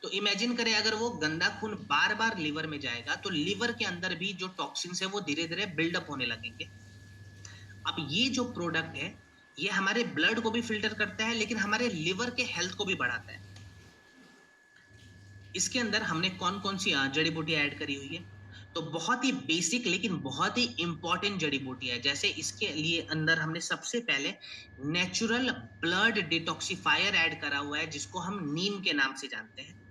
तो इमेजिन करें अगर वो गंदा खून बार बार लिवर में जाएगा तो लिवर के अंदर भी जो टॉक्सिन्स है वो धीरे धीरे बिल्डअप होने लगेंगे। अब ये जो प्रोडक्ट है ये हमारे ब्लड को भी फिल्टर करता है लेकिन हमारे लिवर के हेल्थ को भी बढ़ाता है। इसके अंदर हमने कौन कौन सी जड़ी बूटियां ऐड करी हुई है, तो बहुत ही बेसिक लेकिन बहुत ही इंपॉर्टेंट जड़ी बूटियां है। जैसे इसके लिए अंदर हमने सबसे पहले नेचुरल ब्लड डिटॉक्सिफायर ऐड करा हुआ है जिसको हम नीम के नाम से जानते हैं।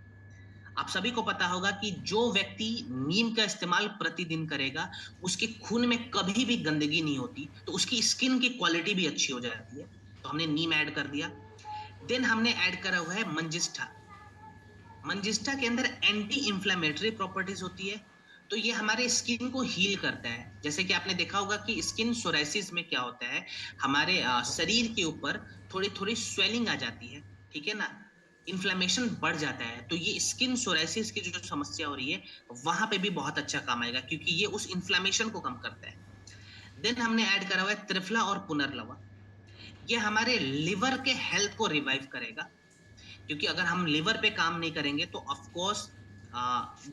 आप सभी को पता होगा कि जो व्यक्ति नीम का इस्तेमाल प्रतिदिन करेगा उसके खून में कभी भी गंदगी नहीं होती, तो उसकी स्किन की क्वालिटी भी अच्छी हो जाती है। तो हमने नीम ऐड कर दिया। देन हमने ऐड करा हुआ है मंजिष्ठा। मंजिष्ठा के अंदर एंटी इंफ्लेमेटरी प्रॉपर्टीज होती है, तो ये हमारे स्किन को हील करता है। जैसे कि आपने देखा होगा कि स्किन सोराइसिस में क्या होता है, हमारे शरीर के ऊपर थोड़ी थोड़ी स्वेलिंग आ जाती है, ठीक है ना, इन्फ्लेमेशन बढ़ जाता है। तो ये स्किन सोराइसिस की जो समस्या हो रही है वहां पे भी बहुत अच्छा काम आएगा क्योंकि ये उस इन्फ्लेमेशन को कम करता है। देन हमने ऐड करा हुआ है त्रिफला और पुनर्लवा। ये हमारे लिवर के हेल्थ को रिवाइव करेगा क्योंकि अगर हम लिवर पे काम नहीं करेंगे तो ऑफ कोर्स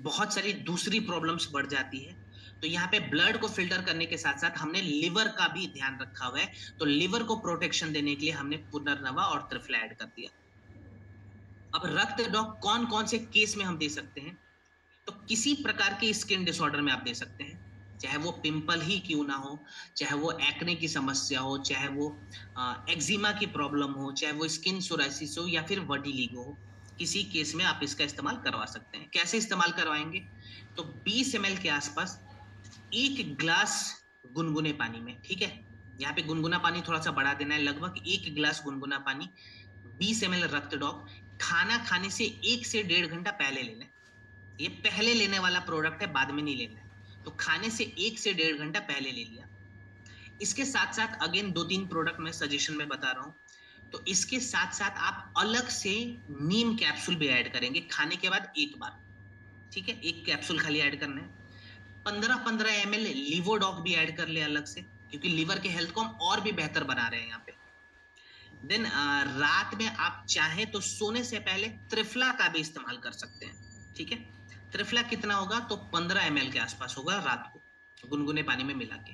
बहुत सारी दूसरी प्रॉब्लम्स बढ़ जाती है। तो यहाँ पे ब्लड को फिल्टर करने के साथ साथ हमने लिवर का भी ध्यान रखा हुआ है, तो लिवर को प्रोटेक्शन देने के लिए हमने पुनर्नवा और त्रिफला ऐड कर दिया। अब रक्त ड्रॉप कौन कौन से केस में हम दे सकते हैं, तो किसी प्रकार के स्किन डिसऑर्डर में आप दे सकते हैं, चाहे वो पिंपल ही क्यों ना हो, चाहे वो एक्ने की समस्या हो, चाहे वो एक्जिमा की प्रॉब्लम हो, चाहे वो स्किन सोराइसिस हो या फिर वर्टिलिगो हो, किसी केस में आप इसका इस्तेमाल करवा सकते हैं। कैसे इस्तेमाल करवाएंगे, तो 20 ml के आसपास 1 गिलास गुनगुने पानी में, ठीक है, यहाँ पे गुनगुना पानी थोड़ा सा बढ़ा देना है, लगभग 1 गिलास गुनगुना पानी, 20 ml रक्त डॉप, खाना खाने से 1 से 1.5 घंटा पहले लेना है। ये पहले लेने वाला प्रोडक्ट है, बाद में नहीं लेना है। तो खाने से 1 से 1.5 घंटा पहले ले लिया। इसके साथ साथ अगेन 2-3 प्रोडक्ट मैं सजेशन में बता रहा हूँ। तो इसके साथ साथ आप अलग से नीम कैप्सूल भी ऐड करेंगे खाने के बाद एक बार, ठीक है, एक कैप्सूल खाली ऐड करना है। 15-15 ml लिवोडॉक भी ऐड कर ले अलग से, क्योंकि लिवर के हेल्थ को हम और भी बेहतर बना रहे हैं यहाँ पे। देन रात में आप चाहे तो सोने से पहले त्रिफला का भी इस्तेमाल कर सकते हैं, ठीक है। त्रिफला कितना होगा, तो 15 ml के आसपास होगा रात को गुनगुने पानी में मिला के।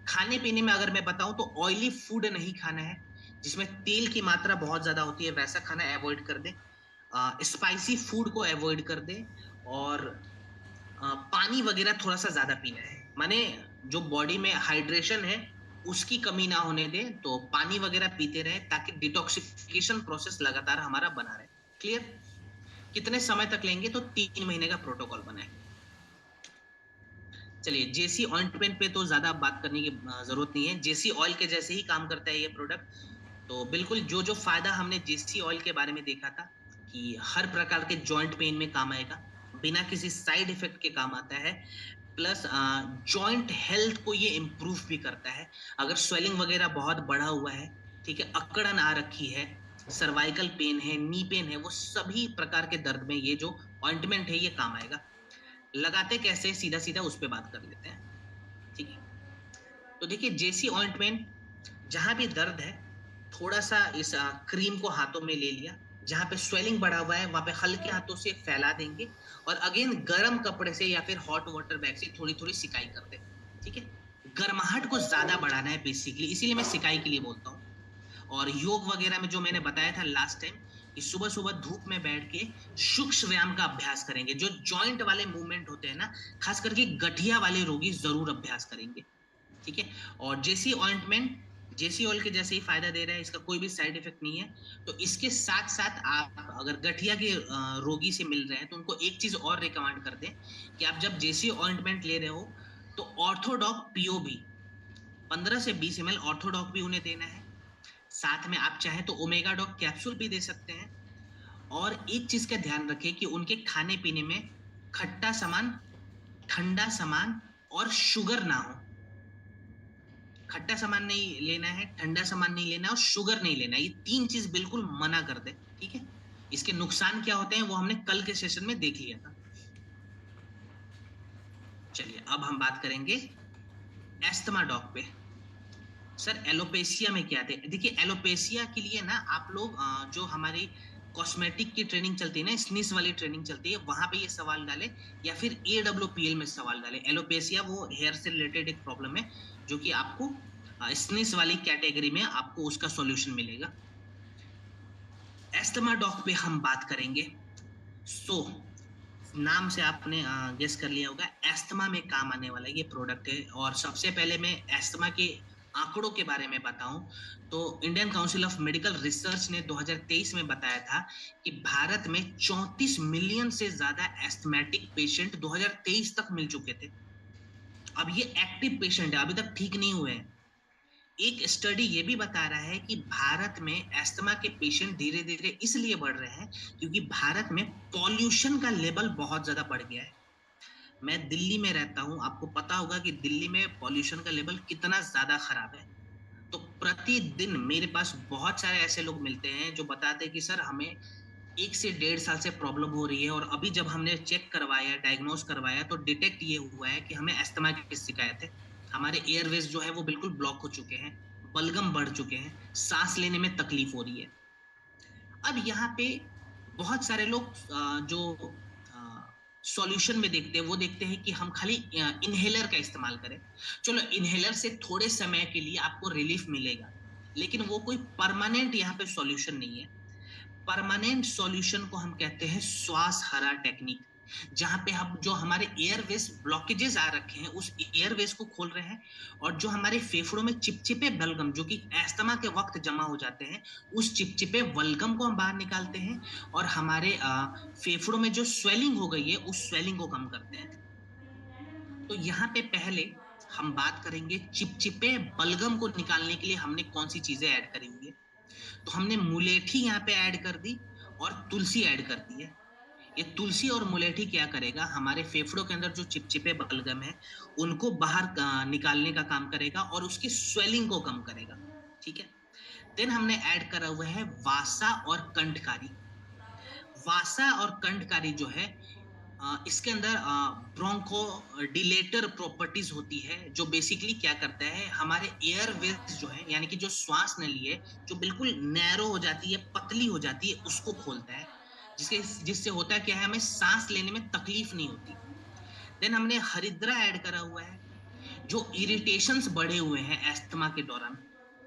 खाने पीने में अगर मैं बताऊं तो ऑयली फूड नहीं खाना है, जिसमें तेल की मात्रा बहुत ज्यादा होती है वैसा खाना अवॉइड कर दे। स्पाइसी फूड को अवॉइड कर दे, और पानी वगैरह थोड़ा सा ज्यादा पीना है। माने जो बॉडी में हाइड्रेशन है उसकी कमी ना होने दे, तो पानी वगैरह पीते रहे ताकि डिटॉक्सिफिकेशन प्रोसेस लगातार हमारा बना रहे। क्लियर। कितने समय तक लेंगे, तो 3 महीने का प्रोटोकॉल बनाए। चलिए, जेसी ऑइंटमेंट पे तो ज्यादा बात करने की जरूरत नहीं है, जेसी ऑयल के जैसे ही काम करता है ये प्रोडक्ट। तो बिल्कुल जो जो फायदा हमने जेसी ऑयल के बारे में देखा था कि हर प्रकार के जॉइंट पेन में काम आएगा, बिना किसी साइड इफेक्ट के काम आता है, प्लस जॉइंट हेल्थ को ये इम्प्रूव भी करता है। अगर स्वेलिंग वगैरह बहुत बढ़ा हुआ है, ठीक है, अकड़न आ रखी है, सर्वाइकल पेन है, नी पेन है, वो सभी प्रकार के दर्द में ये जो ऑइंटमेंट है ये काम आएगा। लगाते कैसे, सीधा सीधा उस पर बात कर लेते हैं, ठीक है। तो देखिए, जेसी ऑइंटमेंट, जहां भी दर्द है थोड़ा सा इस क्रीम को हाथों में ले लिया, जहां पे स्वेलिंग बढ़ा हुआ है वहां पे हल्के हाथों से फैला देंगे, और अगेन गर्म कपड़े से या फिर हॉट वाटर बैग से थोड़ी थोड़ी सिकाई कर दे, ठीक है। गर्माहट को ज्यादा बढ़ाना है बेसिकली, इसीलिए मैं सिकाई के लिए बोलता हूँ। और योग वगैरह में जो मैंने बताया था लास्ट टाइम कि सुबह सुबह धूप में बैठ के सूक्ष्म व्यायाम का अभ्यास करेंगे, जो जॉइंट वाले मूवमेंट होते हैं ना, खास करके गठिया वाले रोगी जरूर अभ्यास करेंगे, ठीक है। और जेसी ऑइंटमेंट जेसी ऑयल के जैसे ही फायदा दे रहा है, इसका कोई भी साइड इफेक्ट नहीं है। तो इसके साथ साथ आप अगर गठिया के रोगी से मिल रहे हैं तो उनको एक चीज और रिकमेंड कर दें कि आप जब जेसी ऑइंटमेंट ले रहे हो तो ऑर्थोडॉक पीओबी 15 से 20 ml ऑर्थोडॉक भी उन्हें देना है। साथ में आप चाहे तो ओमेगा डॉक कैप्सूल भी दे सकते हैं। और एक चीज का ध्यान रखें कि उनके खाने पीने में खट्टा सामान, ठंडा सामान और शुगर ना हो। खट्टा सामान नहीं लेना है, ठंडा सामान नहीं लेना है, और शुगर नहीं लेना है। ये 3 चीज बिल्कुल मना कर दे, ठीक है। इसके नुकसान क्या होते हैं वो हमने कल के सेशन में देख लिया था। चलिए, अब हम बात करेंगे एस्थमा डॉग पे। सर एलोपेशिया में क्या थे, देखिए एलोपेशिया के लिए ना आप लोग जो हमारी कॉस्मेटिक की ट्रेनिंग चलती है ना, स्निस वाली ट्रेनिंग चलती है, वहां पे ये सवाल डाले, या फिर AWPL में सवाल डाले। एलोपेशिया वो हेयर से रिलेटेड एक प्रॉब्लम है जो कि आपको स्निस वाली कैटेगरी में आपको उसका सॉल्यूशन मिलेगा। एस्थमा डॉक पे हम बात करेंगे। सो नाम से आपने गेस कर लिया होगा, एस्थमा में काम आने वाला ये प्रोडक्ट है। और सबसे पहले मैं एस्थमा के आंकड़ों के बारे में बताऊं तो Indian council of medical research ने 2023 में बताया था कि भारत में 34 मिलियन से ज्यादा एस्थमेटिक पेशेंट 2023 तक मिल चुके थे। अब ये एक्टिव पेशेंट है, अभी तक ठीक नहीं हुए हैं। एक स्टडी ये भी बता रहा है कि भारत में एस्थमा के पेशेंट धीरे धीरे इसलिए बढ़ रहे हैं क्योंकि भारत में पॉल्यूशन का लेवल बहुत ज्यादा बढ़ गया है। मैं दिल्ली में रहता हूं, आपको पता होगा कि दिल्ली में पॉल्यूशन का लेवल कितना ज्यादा खराब है। तो प्रतिदिन मेरे पास बहुत सारे ऐसे लोग मिलते हैं जो बताते हैं कि सर हमें 1 से 1.5 साल से प्रॉब्लम हो रही है, और अभी जब हमने चेक करवाया, डायग्नोस करवाया, तो डिटेक्ट ये हुआ है कि हमें अस्थमा की शिकायत है। हमारे एयरवेज जो है वो बिल्कुल ब्लॉक हो चुके हैं, बलगम बढ़ चुके हैं, सांस लेने में तकलीफ हो रही है। अब यहाँ पे बहुत सारे लोग जो सॉल्यूशन में देखते हैं, वो देखते हैं कि हम खाली इनहेलर का इस्तेमाल करें। चलो इनहेलर से थोड़े समय के लिए आपको रिलीफ मिलेगा, लेकिन वो कोई परमानेंट यहाँ पे सॉल्यूशन नहीं है। परमानेंट सॉल्यूशन को हम कहते हैं श्वास हरा टेक्निक, जहां पे हम जो हमारे एयरवेज ब्लॉकेजेस आ रखे हैं उस एयरवेज को खोल रहे हैं, और जो हमारे फेफड़ों में चिपचिपे बलगम जो कि एस्थमा के वक्त जमा हो जाते हैं, उस चिपचिपे बलगम को हम बाहर निकालते हैं, और हमारे फेफड़ों में जो स्वेलिंग हो गई है उस स्वेलिंग को कम करते हैं। तो यहाँ पे पहले हम बात करेंगे चिपचिपे बलगम को निकालने के लिए हमने कौन सी चीजें ऐड करी हुई है। तो हमने मुलेठी यहाँ पे ऐड कर दी और तुलसी ऐड कर दी है। ये तुलसी और मुलेठी क्या करेगा, हमारे फेफड़ों के अंदर जो चिपचिपे बलगम है उनको बाहर निकालने का काम करेगा और उसकी स्वेलिंग को कम करेगा। ठीक है। देन हमने ऐड करा हुआ है वासा और कंठकारी। वासा और कंठकारी जो है इसके अंदर ब्रोंको डिलेटर प्रॉपर्टीज होती है, जो बेसिकली क्या करता है, हमारे एयरवेज जो है यानी कि जो श्वास नली है जो बिल्कुल नैरो हो जाती है, पतली हो जाती है, उसको खोलता है, जिसके जिससे होता है क्या है, हमें सांस लेने में तकलीफ नहीं होती। देन हमने हरिद्रा ऐड करा हुआ है। जो इरिटेशंस बढ़े हुए हैं एस्थमा के दौरान,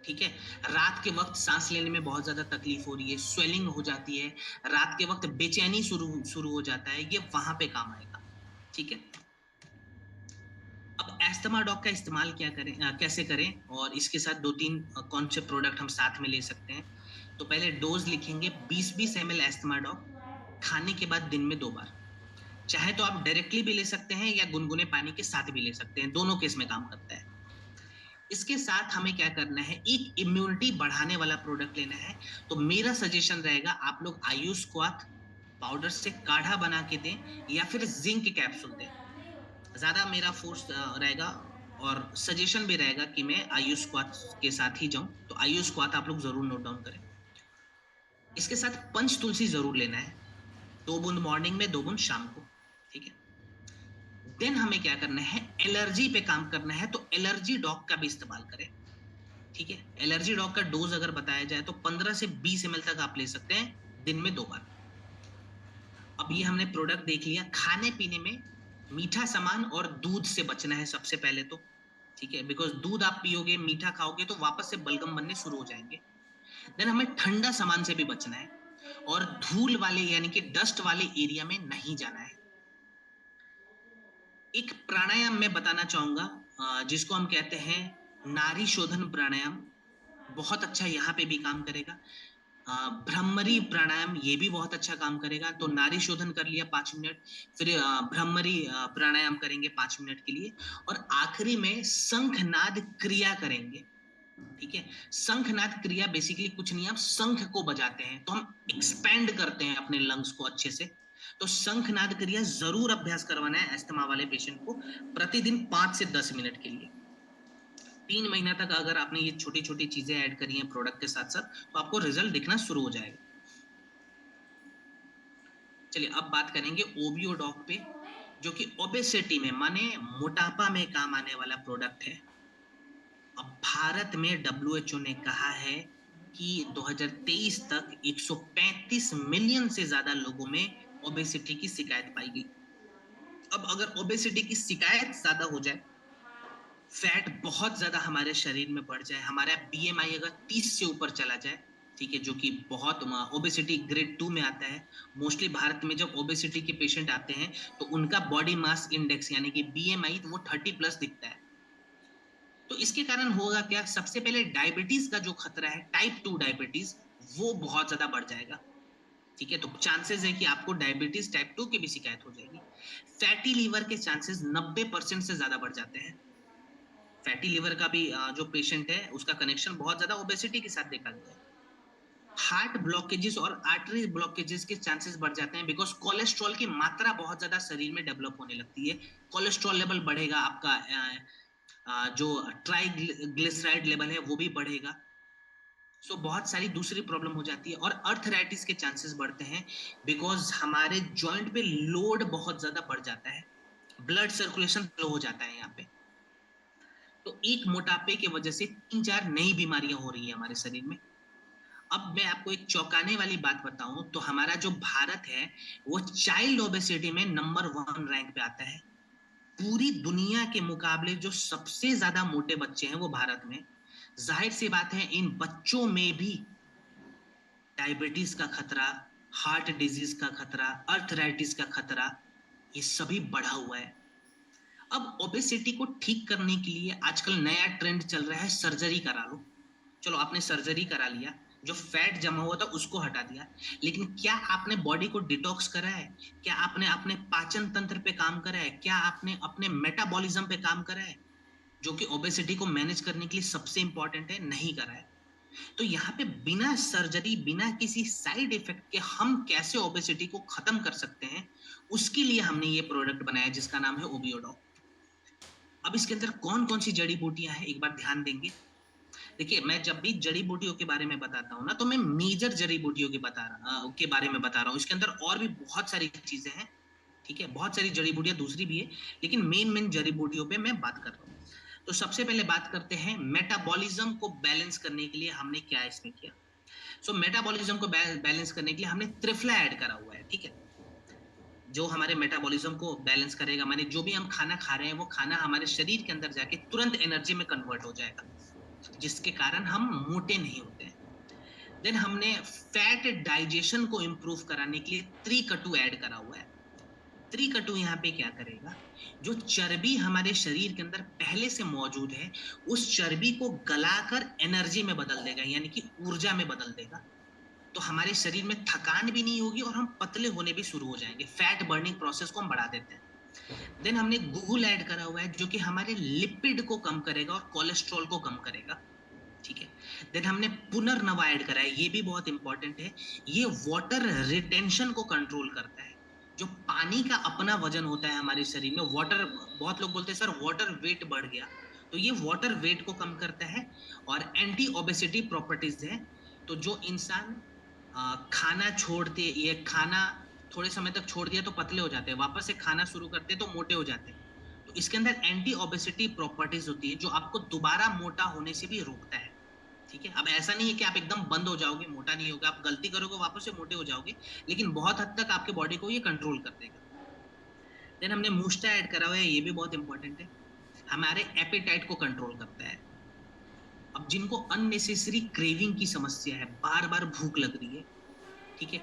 ठीक है, रात के वक्त सांस लेने में बहुत ज्यादा तकलीफ हो रही है, स्वेलिंग हो जाती है, रात के वक्त बेचैनी शुरू शुरू हो जाता है, ये वहां पे काम आएगा। ठीक है। अब एस्थमा डॉग का इस्तेमाल क्या करें, कैसे करें, और इसके साथ 2-3 कौन से प्रोडक्ट हम साथ में ले सकते हैं। तो पहले डोज लिखेंगे, 20-20 ml एस्थमा डॉग, खाने के बाद दिन में 2 बार। चाहे तो आप डायरेक्टली भी ले सकते हैं या गुनगुने पानी के साथ भी ले सकते हैं, दोनों केस में काम करता है। इसके साथ हमें क्या करना है, एक इम्यूनिटी बढ़ाने वाला प्रोडक्ट लेना है। तो मेरा सजेशन रहेगा आप लोग आयुष क्वाथ पाउडर से काढ़ा बना के दें, या फिर जिंक कैप्सूल दें। ज्यादा मेरा फोर्स रहेगा और सजेशन भी रहेगा कि मैं आयुष क्वाथ के साथ ही जाऊं, तो आयुष क्वाथ आप लोग जरूर नोट डाउन करें। इसके साथ पंच तुलसी जरूर लेना है, 2 बूंद मॉर्निंग में, 2 बूंद शाम को। ठीक है। देन हमें क्या करना है, एलर्जी पे काम करना है, तो एलर्जी डॉग का भी इस्तेमाल करें। ठीक है। एलर्जी डॉग का डोज अगर बताया जाए तो 15 से 20 ml तक आप ले सकते हैं, दिन में 2 बार। अब ये हमने प्रोडक्ट देख लिया। खाने पीने में मीठा सामान और दूध से बचना है सबसे पहले तो। ठीक है, बिकॉज दूध आप पियोगे, मीठा खाओगे तो वापस से बलगम बनने शुरू हो जाएंगे। देन हमें ठंडा सामान से भी बचना है, और धूल वाले यानी कि डस्ट वाले एरिया में नहीं जाना है। एक प्राणायाम मैं बताना चाहूंगा, जिसको हम कहते हैं नारी शोधन प्राणायाम। बहुत अच्छा यहाँ पे भी काम करेगा। भ्रमरी प्राणायाम ये भी बहुत अच्छा काम करेगा। तो नारी शोधन कर लिया 5 मिनट, फिर भ्रमरी प्राणायाम करेंगे 5 मिनट के लिए, और आखिरी में शंखनाद क्रिया करेंगे। ठीक है। शंखनाद क्रिया बेसिकली कुछ नहीं, आप शंख को बजाते हैं तो हम एक्सपेंड करते हैं अपने लंग्स को अच्छे से। तो शंखनाद क्रिया जरूर अभ्यास करवाना है अस्थमा वाले पेशेंट को, प्रतिदिन 5 से 10 मिनट के लिए। 3 महीना तक अगर आपने ये छोटी छोटी चीजें ऐड करी हैं प्रोडक्ट के साथ साथ, तो आपको रिजल्ट दिखना शुरू हो जाएगा। चलिए अब बात करेंगे ओबियो डॉग पे, जो कि ओबेसिटी में माने मोटापा में काम आने वाला प्रोडक्ट है। अब भारत में WHO ने कहा है कि 2023 तक 135 मिलियन से ज्यादा लोगों में ओबेसिटी की शिकायत पाई गई। अब अगर ओबेसिटी की शिकायत ज्यादा हो जाए, फैट बहुत ज्यादा हमारे शरीर में बढ़ जाए, हमारा BMI अगर 30 से ऊपर चला जाए, ठीक है, जो कि बहुत ओबेसिटी ग्रेड 2 में आता है। मोस्टली भारत में जब ओबेसिटी के पेशेंट आते हैं तो उनका बॉडी मास इंडेक्स यानी कि BMI वो 30+ दिखता है। तो इसके कारण होगा क्या, सबसे पहले डायबिटीज का जो खतरा है, टाइप 2 डायबिटीज, वो बहुत ज्यादा बढ़ जाएगा। ठीक है, तो चांसेस है कि आपको डायबिटीज टाइप 2 की भी शिकायत हो जाएगी। फैटी लीवर के चांसेस 90% से ज्यादा बढ़ जाते हैं। फैटी लीवर का भी जो पेशेंट है उसका कनेक्शन बहुत ज्यादा ओबेसिटी के साथ देखा गया है। हार्ट ब्लॉकेजेस और आर्टरी ब्लॉकेजेस के चांसेस बढ़ जाते हैं, बिकॉज कोलेस्ट्रॉल की मात्रा बहुत ज्यादा शरीर में डेवलप होने लगती है। कोलेस्ट्रॉल लेवल बढ़ेगा, आपका जो ट्राइग्लिसराइड लेवल है वो भी बढ़ेगा। सो बहुत सारी दूसरी प्रॉब्लम हो जाती है, और अर्थराइटिस के चांसेस बढ़ते हैं, बिकॉज हमारे जॉइंट पे लोड बहुत ज्यादा बढ़ जाता है, ब्लड सर्कुलेशन स्लो हो जाता है यहाँ पे। तो एक मोटापे की वजह से 3-4 नई बीमारियां हो रही है हमारे शरीर में। अब मैं आपको एक चौंकाने वाली बात बताऊं तो हमारा जो भारत है वो चाइल्ड ओबेसिटी में नंबर 1 रैंक पे आता है। पूरी दुनिया के मुकाबले जो सबसे ज्यादा मोटे बच्चे हैं वो भारत में। जाहिर सी बात है इन बच्चों में भी डायबिटीज का खतरा, हार्ट डिजीज का खतरा, अर्थराइटिस का खतरा, ये सभी बढ़ा हुआ है। अब ओबेसिटी को ठीक करने के लिए आजकल नया ट्रेंड चल रहा है, सर्जरी करा लो। चलो आपने सर्जरी करा लिया, जो फैट जमा हुआ था उसको हटा दिया, लेकिन क्या आपने बॉडी को डिटॉक्स करा है? क्या आपने अपने पाचन तंत्र पे काम करा है? क्या आपने अपने मेटाबॉलिज्म पे काम करा है, जो कि ओबेसिटी को मैनेज करने के लिए सबसे इंपॉर्टेंट है? नहीं करा है। तो यहाँ पे बिना सर्जरी, बिना किसी साइड इफेक्ट के हम कैसे ओबेसिटी को खत्म कर सकते हैं, उसके लिए हमने ये प्रोडक्ट बनाया जिसका नाम है ओबियोडॉक। अब इसके अंदर कौन कौन सी जड़ी बूटियां हैं एक बार ध्यान देंगे। देखिए, मैं जब भी जड़ी बूटियों के बारे में बताता हूँ ना, तो मैं मेजर जड़ी बूटियों के बारे में बता रहा हूँ। इसके अंदर और भी बहुत सारी चीजें हैं, ठीक है, बहुत सारी जड़ी बूटियां दूसरी भी है, लेकिन मेन जड़ी बूटियों पे मैं बात कर रहा हूँ। तो सबसे पहले बात करते हैं मेटाबॉलिज्म को बैलेंस करने के लिए हमने क्या इसमें किया। सो मेटाबॉलिज्म को बैलेंस करने के लिए हमने त्रिफला ऐड करा हुआ है, ठीक है, जो हमारे मेटाबॉलिज्म को बैलेंस करेगा। माने जो भी हम खाना खा रहे हैं वो खाना हमारे शरीर के अंदर जाके तुरंत एनर्जी में कन्वर्ट हो जाएगा, जिसके कारण हम मोटे नहीं होते हैं। देन हमने फैट डाइजेशन को इंप्रूव कराने के लिए त्रिकटु ऐड करा हुआ है। त्रिकटु यहाँ पे क्या करेगा, जो चर्बी हमारे शरीर के अंदर पहले से मौजूद है उस चर्बी को गलाकर एनर्जी में बदल देगा, यानी कि ऊर्जा में बदल देगा। तो हमारे शरीर में थकान भी नहीं होगी और हम पतले होने भी शुरू हो जाएंगे। फैट बर्निंग प्रोसेस को हम बढ़ा देते हैं। देन हमने गूगल ऐड करा हुआ है, जो कि हमारे लिपिड को कम करेगा और कोलेस्ट्रॉल को कम करेगा, ठीक है। देन हमने पुनर्नवा ऐड करा है, ये भी बहुत इंपॉर्टेंट है। ये वाटर रिटेंशन को कंट्रोल करता है। जो पानी का अपना वजन होता है हमारे शरीर में, वाटर, बहुत लोग बोलते हैं सर वाटर वेट बढ़ गया, तो ये वाटर वेट को कम करता है। और एंटी ओबेसिटी प्रॉपर्टीज है। तो जो इंसान खाना छोड़ते, ये खाना थोड़े समय तक छोड़ दिया तो पतले हो जाते हैं, वापस से खाना शुरू करते हैं तो मोटे हो जाते हैं। तो इसके अंदर एंटी ओबेसिटी प्रॉपर्टीज होती है जो आपको दोबारा मोटा होने से भी रोकता है, ठीक है। अब ऐसा नहीं है कि आप एकदम बंद हो जाओगे, मोटा नहीं होगा, आप गलती करोगे वापस से मोटे हो जाओगे, लेकिन बहुत हद तक आपके बॉडी को ये कंट्रोल कर देगा। देन हमने मूस्टा ऐड करा हुआ है, ये भी बहुत इंपॉर्टेंट है, हमारे एपेटाइट को कंट्रोल करता है। अब जिनको अननेसेसरी क्रेविंग की समस्या है, बार बार भूख लग रही है, ठीक है,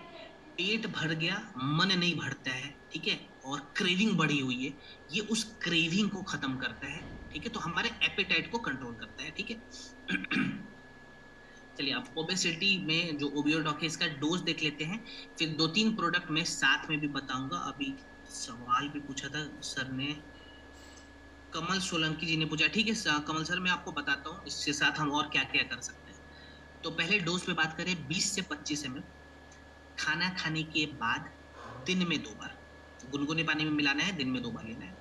पेट भर गया, मन नहीं भरता है, ठीक है, और क्रेविंग बढ़ी हुई है, ये उस क्रेविंग को खत्म करता है, ठीक है, तो हमारे एपेटाइट को कंट्रोल करता है, ठीक है। चलिए, आप ओबेसिटी में जो ओबियोडॉक है इसका डोज देख लेते हैं, फिर 2-3 प्रोडक्ट मैं साथ में भी बताऊंगा। अभी सवाल भी पूछा था सर ने, कमल सोलंकी जी ने पूछा, ठीक है कमल सर, मैं आपको बताता हूँ इसके साथ हम और क्या क्या कर सकते हैं। तो पहले डोज पे बात करें, 20 से 25 ml खाना खाने के बाद दिन में 2 बार गुनगुने पानी में मिलाना है, दिन में 2 बार लेना है।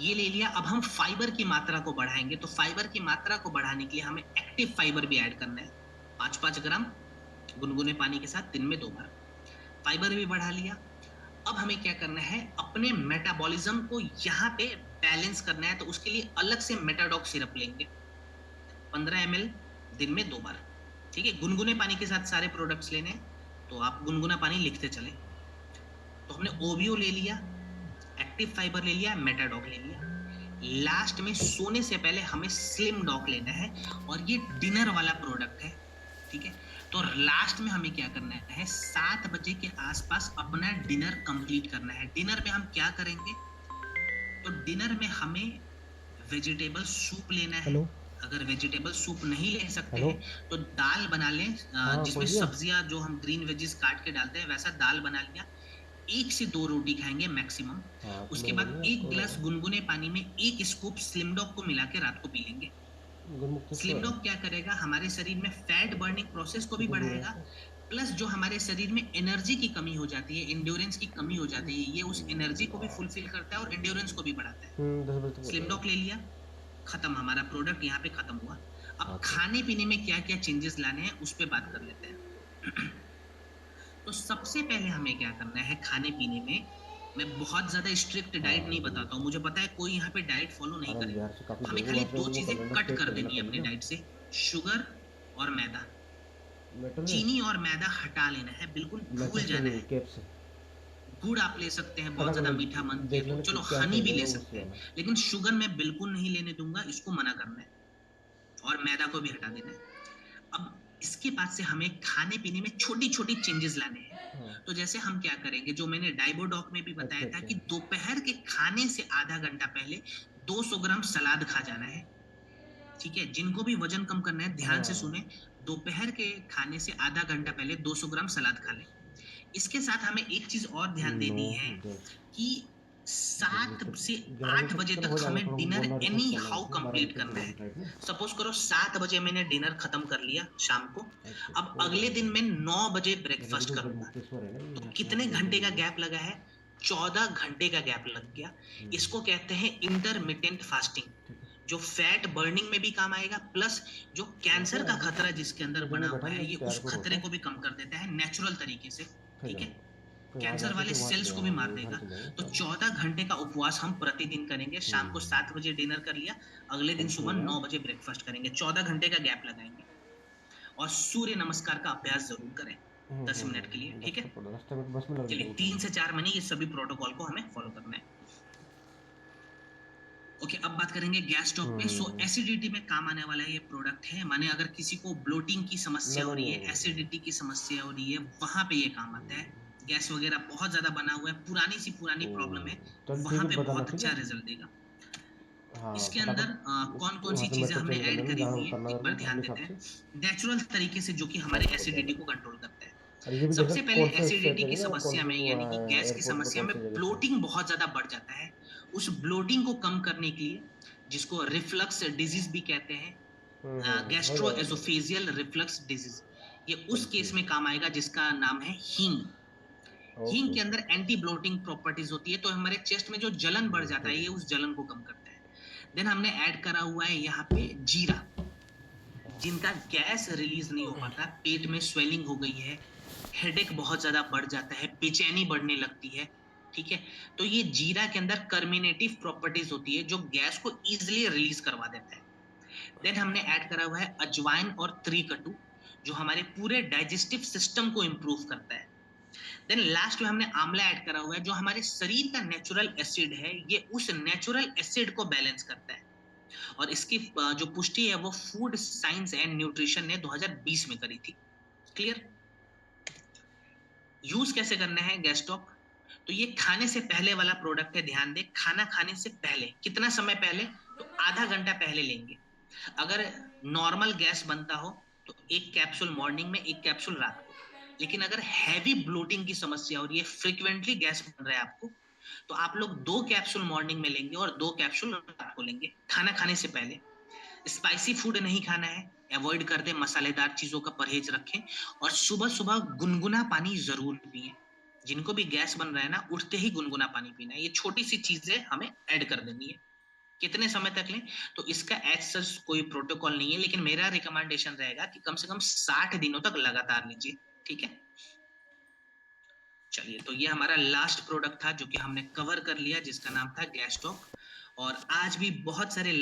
ये ले लिया। अब हम फाइबर की मात्रा को बढ़ाएंगे, तो फाइबर की मात्रा को बढ़ाने के लिए हमें एक्टिव फाइबर भी ऐड करना है, 5-5 ग्राम गुनगुने पानी के साथ दिन में 2 बार। फाइबर भी बढ़ा लिया। अब हमें क्या करना है, अपने मेटाबॉलिज्म को यहाँ पे बैलेंस करना है, तो उसके लिए अलग से मेटाडॉक सिरप लेंगे। 15 ml दिन में 2 बार, ठीक है। गुनगुने पानी के साथ सारे प्रोडक्ट्स लेने हैं, तो आप गुनगुना पानी लिखते चले। तो हमने ओवियो ले लिया, एक्टिव फाइबर ले लिया, मेटाडॉग ले लिया। लास्ट में सोने से पहले हमें स्लिम डॉग लेना है, और ये डिनर वाला प्रोडक्ट है, ठीक है। तो लास्ट में हमें क्या करना है, 7 बजे के आसपास अपना डिनर कंप्लीट करना है। डिनर में हम क्या करेंगे, तो डिनर में हमें वेजिटेबल सूप लेना है। अगर वेजिटेबल सूप नहीं ले सकते हैं तो दाल बना लें, जिसमें सब्जियां जो हम ग्रीन वेजिस काट के डालते हैं वैसा दाल बना लिया। 1 से 2 रोटी खाएंगे मैक्सिमम। उसके बाद 1 गिलास गुनगुने पानी में 1 स्कूप स्लिम डॉग को मिला के रात को पी लेंगे। स्लिम डॉग क्या करेगा, हमारे शरीर में फैट बर्निंग प्रोसेस को भी बढ़ाएगा, प्लस जो हमारे शरीर में एनर्जी की कमी हो जाती है, एंड्योरेंस की कमी हो जाती है, ये उस एनर्जी को भी फुलफिल करता है और एंड्योरेंस को भी बढ़ाता है। स्लिम डॉग ले लिया, खत्म, हमारा प्रोडक्ट यहाँ पे खत्म हुआ। अब खाने पीने में क्या क्या चेंजेस लाने हैं उस पे बात कर लेते हैं। तो सबसे पहले हमें क्या करना है खाने पीने में, मैं बहुत ज्यादा स्ट्रिक्ट डाइट नहीं बताता हूँ, मुझे पता है कोई यहाँ पे डाइट फॉलो नहीं करेगा। हमें खाली 2 चीजें कट कर देनी है अपनी डाइट से, शुगर और मैदा। चीनी और मैदा हटा लेना है, बिल्कुल भूल जाना है। गुड़ आप ले सकते हैं, बहुत ज्यादा मीठा मन किया तो चलो हनी भी ले सकते हैं, लेकिन शुगर मैं बिल्कुल नहीं लेने दूंगा, इसको मना करना है, और मैदा को भी हटा देना है। अब इसके बाद से हमें खाने पीने में छोटी छोटी चेंजेस लाने हैं। तो जैसे हम क्या करेंगे, जो मैंने डाइबोडॉक में भी बताया था कि दोपहर के खाने से आधा घंटा पहले 200 ग्राम सलाद खा जाना है, ठीक है। जिनको भी वजन कम करना है ध्यान से सुने, दोपहर के खाने से आधा घंटा पहले 200 ग्राम सलाद खा लें। इसके साथ हमें एक चीज और ध्यान देनी है कि 7 से 8 बजे तक हमें डिनर एनी हाउ कंप्लीट करना है। सपोज करो 7 बजे मैंने डिनर खत्म कर लिया शाम को, अब अगले दिन मैं 9 बजे ब्रेकफास्ट करूंगा। तो कितने घंटे का गैप लगा है, 14 घंटे का गैप लग गया। इसको कहते हैं इंटरमिटेंट फास्टिंग, जो फैट बर्निंग में भी काम आएगा, प्लस जो कैंसर का खतरा जिसके अंदर बना हुआ है ये उस खतरे को भी कम कर देता है नेचुरल तरीके से, ठीक है। कैंसर वाले सेल्स को भी मार देगा। तो 14 घंटे का उपवास हम प्रतिदिन करेंगे। शाम को 7 बजे डिनर कर लिया, अगले दिन सुबह 9 बजे ब्रेकफास्ट करेंगे, 14 घंटे का गैप लगाएंगे, और सूर्य नमस्कार का अभ्यास जरूर करें 10 मिनट के लिए, ठीक है। चलिए 3 से 4 महीने ये सभी प्रोटोकॉल को हमें फॉलो करना है। ओके, अब बात करेंगे गैस स्टोव पे। सो एसिडिटी में काम आने वाला ये प्रोडक्ट है, माने अगर किसी को ब्लोटिंग की समस्या हो रही है, एसिडिटी की समस्या हो रही है, वहां पे ये काम आता है। गैस वगैरह बहुत ज्यादा बना हुआ है, पुरानी प्रॉब्लम है, वहां पे बहुत अच्छा रिजल्ट देगा। इसके अंदर कौन कौन सी चीजें हमने ऐड करी हुई है एक बार ध्यान देते हैं, नेचुरल तरीके से, जो कि हमारे एसिडिटी को कंट्रोल करता है। सबसे पहले एसिडिटी की समस्या में यानी कि गैस की समस्या में ब्लोटिंग बहुत ज्यादा बढ़ जाता है। उस ब्लोटिंग को कम करने के लिए, जिसको रिफ्लक्स डिजीज भी कहते हैं, गैस्ट्रो एसोफेजियल रिफ्लक्स डिजीज, ये उस केस में काम आएगा जिसका नाम है हींग। हींग के अंदर एंटी ब्लोटिंग प्रॉपर्टीज होती है, तो हमारे चेस्ट में जो जलन बढ़ जाता है ये उस जलन को कम करता है। देन हमने ऐड करा हुआ है यहाँ पे जीरा। जिनका गैस रिलीज नहीं हो पाता, पेट में स्वेलिंग हो गई है, हेडेक बहुत ज्यादा बढ़ जाता है, बेचैनी बढ़ने लगती है, ठीक है, तो ये जीरा के अंदर कर्मिनेटिव प्रॉपर्टीज होती है जो गैस को इजिली रिलीज करवा देता है। देन हमने ऐड करा हुआ है अजवाइन और त्रिकटु, जो हमारे पूरे डाइजेस्टिव सिस्टम को इंप्रूव करता है। देन लास्ट में हमने आंवला ऐड करा हुआ है, जो हमारे शरीर का नेचुरल एसिड है, ये उस नेचुरल एसिड को बैलेंस करता है। और इसकी जो पुष्टि है वो फूड साइंस एंड न्यूट्रिशन ने 2020 में करी थी। क्लियर? यूज कैसे करना है गैस्टॉक, तो ये खाने से पहले वाला प्रोडक्ट है, ध्यान दे। खाना खाने से पहले कितना समय पहले, तो आधा घंटा पहले लेंगे। अगर नॉर्मल गैस बनता हो तो 1 कैप्सूल मॉर्निंग में, 1 कैप्सूल रात को। लेकिन अगर हैवी ब्लोटिंग की समस्या हो रही है, फ्रीक्वेंटली गैस बन रहा है आपको, तो आप लोग 2 कैप्सूल मॉर्निंग में लेंगे और 2 कैप्सूल रात को लेंगे, खाना खाने से पहले। स्पाइसी फूड नहीं खाना है, अवॉइड कर दे, मसालेदार चीजों का परहेज रखें, और सुबह सुबह गुनगुना पानी जरूर पिए। जिनको भी गैस बन रहा है ना, उठते ही गुनगुना पानी पीना है। ये छोटी सी चीजें हमें ऐड कर देनी है। कितने समय तक लें, तो इसका एज सच कोई प्रोटोकॉल नहीं है, लेकिन मेरा रिकमेंडेशन रहेगा कि कम से कम 60 दिनों तक लगातार लीजिए, ठीक है। चलिए, तो ये हमारा लास्ट प्रोडक्ट था जो कि हमने कवर कर लिया, जिसका नाम था गैस्टॉक। और आज भी बहुत सारे